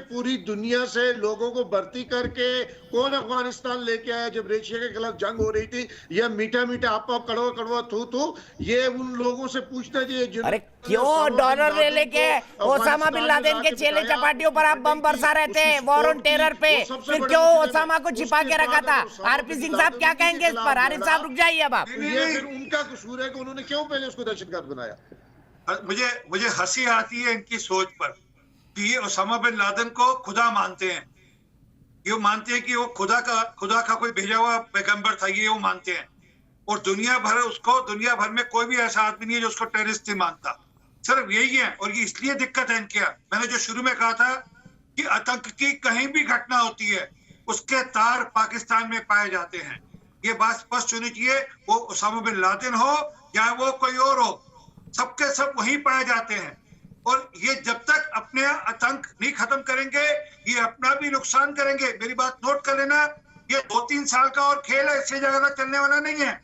पूरी दुनिया से लोगों को भर्ती करके कौन अफगानिस्तान लेके आया जब रशिया के खिलाफ जंग हो रही थी? या मीठा मीठा आप कड़वा कड़वा थू ये उन लोगों से पूछना चाहिए। अरे क्यों डॉलर ले लेके ओसामा बिन लादेन के चेले चपाटियों पर आप बम बरसा रहे थे वॉर ऑन टेरर पे? फिर क्यों ओसामा को छिपा के रखा था? आरपी सिंह साहब क्या कहेंगे इस पर? आरिफ साहब रुक जाइए अब आप। ये फिर उनका कसूर है कि उन्होंने क्यों पहले उसको दहशतगर्द बनाया? मुझे हंसी आती है इनकी सोच पर कि ये ओसामा बिन लादेन को खुदा मानते हैं। ये मानते हैं कि वो खुदा का कोई भेजा हुआ पैगंबर था, ये वो मानते हैं। और दुनिया भर में कोई भी ऐसा आदमी नहीं है जो उसको टेररिस्ट नहीं मानता। सिर्फ यही है। और ये इसलिए दिक्कत है इनके। मैंने जो शुरू में कहा था कि आतंक की कहीं भी घटना होती है उसके तार पाकिस्तान में पाए जाते हैं। ये बात स्पष्ट होनी चाहिए, वो ओसामा बिन लादेन हो या वो कोई और हो, सबके सब वहीं पाए जाते हैं। और ये जब तक अपने आतंक नहीं खत्म करेंगे ये अपना भी नुकसान करेंगे। मेरी बात नोट कर लेना, ये 2-3 साल का और खेल है, इससे ज्यादा चलने वाला नहीं है।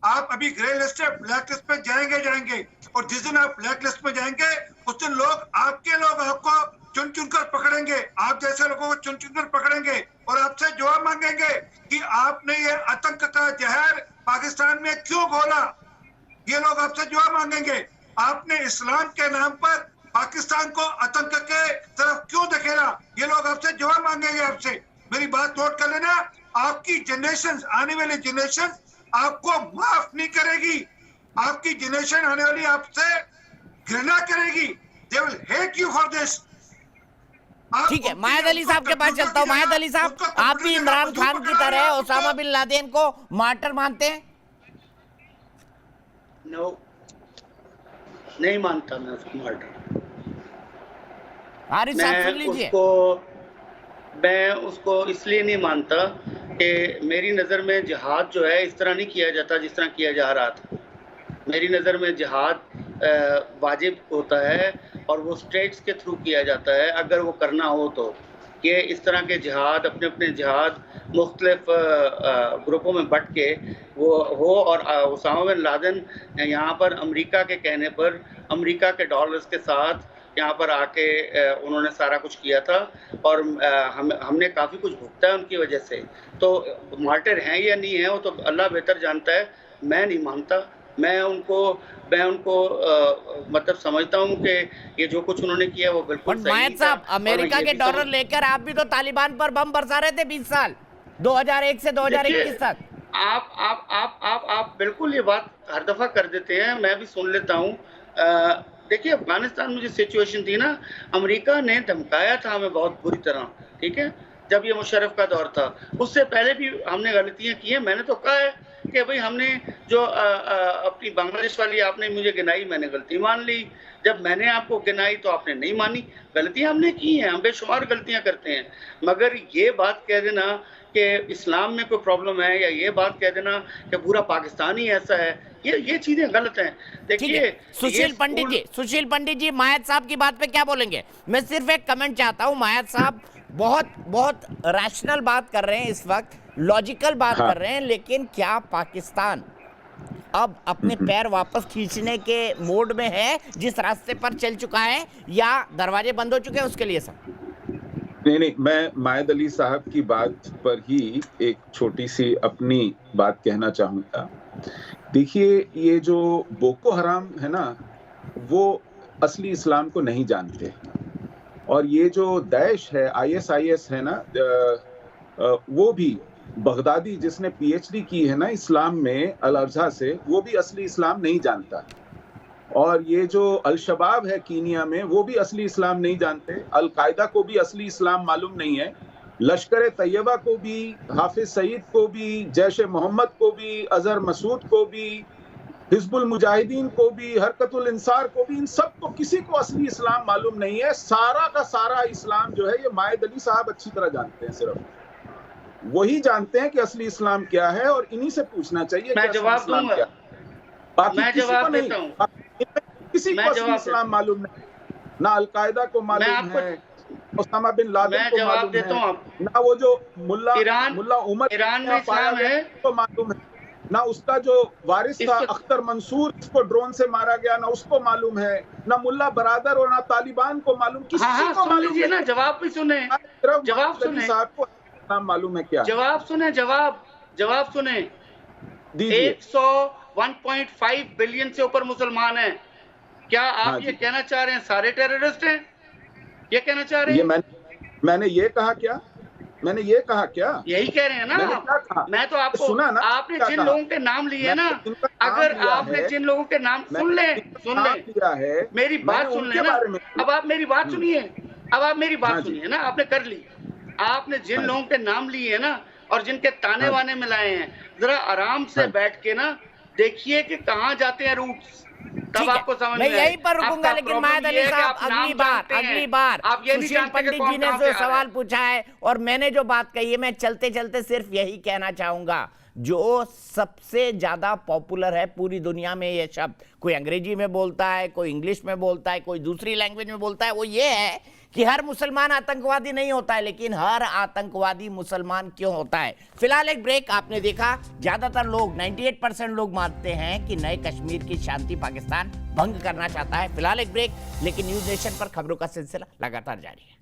आप अभी ग्रे लिस्ट है, ब्लैक लिस्ट पे जाएंगे और जिस दिन आप ब्लैक लिस्ट पे जाएंगे उस दिन आपके लोग आपको चुन चुनकर पकड़ेंगे, आप जैसे लोगों को चुन चुनकर पकड़ेंगे और आपसे जवाब मांगेंगे कि आपने ये आतंक का जहर पाकिस्तान में क्यों घोला। ये लोग आपसे जवाब मांगेंगे। आपने इस्लाम के नाम पर पाकिस्तान को आतंक के तरफ क्यों धकेला, ये लोग आपसे जवाब मांगेंगे आपसे। मेरी बात नोट कर लेना, आपकी जनरेशन, आने वाली जनरेशन आपको माफ नहीं करेगी। आपकी जनरेशन आने वाली आपसे घृणा करेगी। They will hate you for this. ठीक है, मायद अली साहब के पास चलता हूँ। मायद अली साहब, आप भी इमरान खान की तरह ओसामा बिन लादेन को मार्टर मानते हैं? नो, नहीं मानता मैं उसको मार्टर। मैं उसको इसलिए नहीं मानता कि मेरी नज़र में जिहाद जो है इस तरह नहीं किया जाता जिस तरह किया जा रहा था। मेरी नज़र में जिहाद वाजिब होता है और वो स्टेट्स के थ्रू किया जाता है, अगर वो करना हो तो। कि इस तरह के जिहाद, अपने अपने जिहाद मुख्तलिफ ग्रुपों में बट के वो हो। और ओसामा बिन लादेन यहाँ पर अमेरिका के कहने पर, अमेरिका के डॉलर्स के साथ यहाँ पर आके उन्होंने सारा कुछ किया था और हमने काफ़ी कुछ भुगता है उनकी वजह से। तो मार्टर हैं या नहीं है वो तो अल्लाह बेहतर जानता है, मैं नहीं मानता। मैं उनको मतलब समझता हूँ कि ये जो कुछ उन्होंने किया वो बिल्कुल सही मायद साहब, अमेरिका के डॉलर लेकर आप भी तो तालिबान पर बम बरसा रहे थे 20 साल, 2001 से 2021 तक। आप बिल्कुल ये बात हर दफा कर देते हैं, मैं भी सुन लेता हूँ। देखिए, अफगानिस्तान में जो सिचुएशन थी ना, अमेरिका ने धमकाया था हमें बहुत बुरी तरह, ठीक है, जब ये मुशर्रफ का दौर था। उससे पहले भी हमने गलतियां की हैं। मैंने तो कहा है कि भाई हमने जो अपनी बांग्लादेश वाली आपने मुझे गिनाई, मैंने गलती मान ली। जब मैंने आपको गिनाई तो आपने नहीं मानी। गलतियां हमने की हैं, हम बेशुमार गलतियां करते हैं। मगर ये बात कह देना कि इस्लाम में कोई प्रॉब्लम है या ये बात कह देना कि पूरा पाकिस्तान ही ऐसा है, ये चीजें गलत हैं। देखिए सुशील पंडित जी मायद साहब की बात पे क्या बोलेंगे? मैं सिर्फ एक कमेंट चाहता हूँ। मायद साहब बहुत रैशनल बात कर रहे हैं इस वक्त, लॉजिकल बात कर रहे हैं, लेकिन क्या पाकिस्तान अब अपने पैर वापस खींचने के मोड में है जिस रास्ते पर चल चुका है, या दरवाजे बंद हो चुके हैं उसके लिए सब? नहीं, मैं मायद अली साहब की बात पर ही एक छोटी सी अपनी बात कहना चाहूँगा। देखिए, ये जो बोको हराम है ना, वो असली इस्लाम को नहीं जानते। और ये जो दैश है, ISIS है ना, वो भी बगदादी जिसने PhD की है ना इस्लाम में अल-अज़हर से, वो भी असली इस्लाम नहीं जानता। और ये जो अल-शबाब है कीनिया में, वो भी असली इस्लाम नहीं जानते। अल-कायदा को भी असली इस्लाम मालूम नहीं है। लश्कर तैयबा को भी, हाफिज सईद को भी, जैश मोहम्मद को भी, अजहर मसूद को भी, हिजबुल मुजाहिदीन को भी, हरकतुल इंसार को भी, इन सब को किसी को असली इस्लाम मालूम नहीं है। सारा का सारा इस्लाम जो है ये मायद अली साहब अच्छी तरह जानते हैं। सिर्फ वही जानते हैं कि असली इस्लाम क्या है, और इन्हीं से पूछना चाहिए मैं जवाब दूंगा। मैं जवाब देता हूं। किसी को असली इस्लाम मालूम नहीं, ना अलकायदा को मालूम है, ओसामा बिन लादेन को मालूम है, ना वो जो मुल्ला उमर ईरान में इस्लाम है तो मालूम है, ना उसका जो वारिस था अख्तर मंसूर जिसको ड्रोन से मारा गया, ना उसको मालूम है, ना मुल्ला बरादर और ना तालिबान को मालूम। किसी को मालूम है ना? जवाब भी सुने, जवाब सुने साहब को नाम मालूम है क्या? जवाब सुने, जवाब सुने। 101.5 बिलियन से ऊपर मुसलमान हैं। क्या आप ये कहना चाह रहे हैं सारे टेररिस्ट हैं? ये कहना चाह रहे हैं? मैंने ये कहा क्या? मैंने ये कहा क्या? यही कह रहे हैं ना। मैं तो आपको सुना ना, आपने जिन लोगों के नाम लिए ना, अगर आपने जिन लोगों के नाम सुन ले मेरी बात सुन ले ना। अब आप मेरी बात सुनिए, ना, आपने कर ली। आपने जिन लोगों के नाम लिए ना और जिनके ताने वाने मिलाए हैं, जरा आराम से बैठ के ना देखिए कि कहाँ जाते हैं रूट्स, तब आपको समझ में। मैं यहीं पर रुकूंगा, लेकिन मायद अली साहब अगली बार सुशील पंडित जी ने जो सवाल पूछा है और मैंने जो बात कही है, मैं चलते चलते सिर्फ यही कहना चाहूंगा। जो सबसे ज्यादा पॉपुलर है पूरी दुनिया में ये शब्द, कोई अंग्रेजी में बोलता है, कोई इंग्लिश में बोलता है, कोई दूसरी लैंग्वेज में बोलता है, वो ये है कि हर मुसलमान आतंकवादी नहीं होता है, लेकिन हर आतंकवादी मुसलमान क्यों होता है। फिलहाल एक ब्रेक। आपने देखा ज्यादातर लोग 98% लोग मानते हैं कि नए कश्मीर की शांति पाकिस्तान भंग करना चाहता है। फिलहाल एक ब्रेक, लेकिन न्यूज नेशन पर खबरों का सिलसिला लगातार जारी है।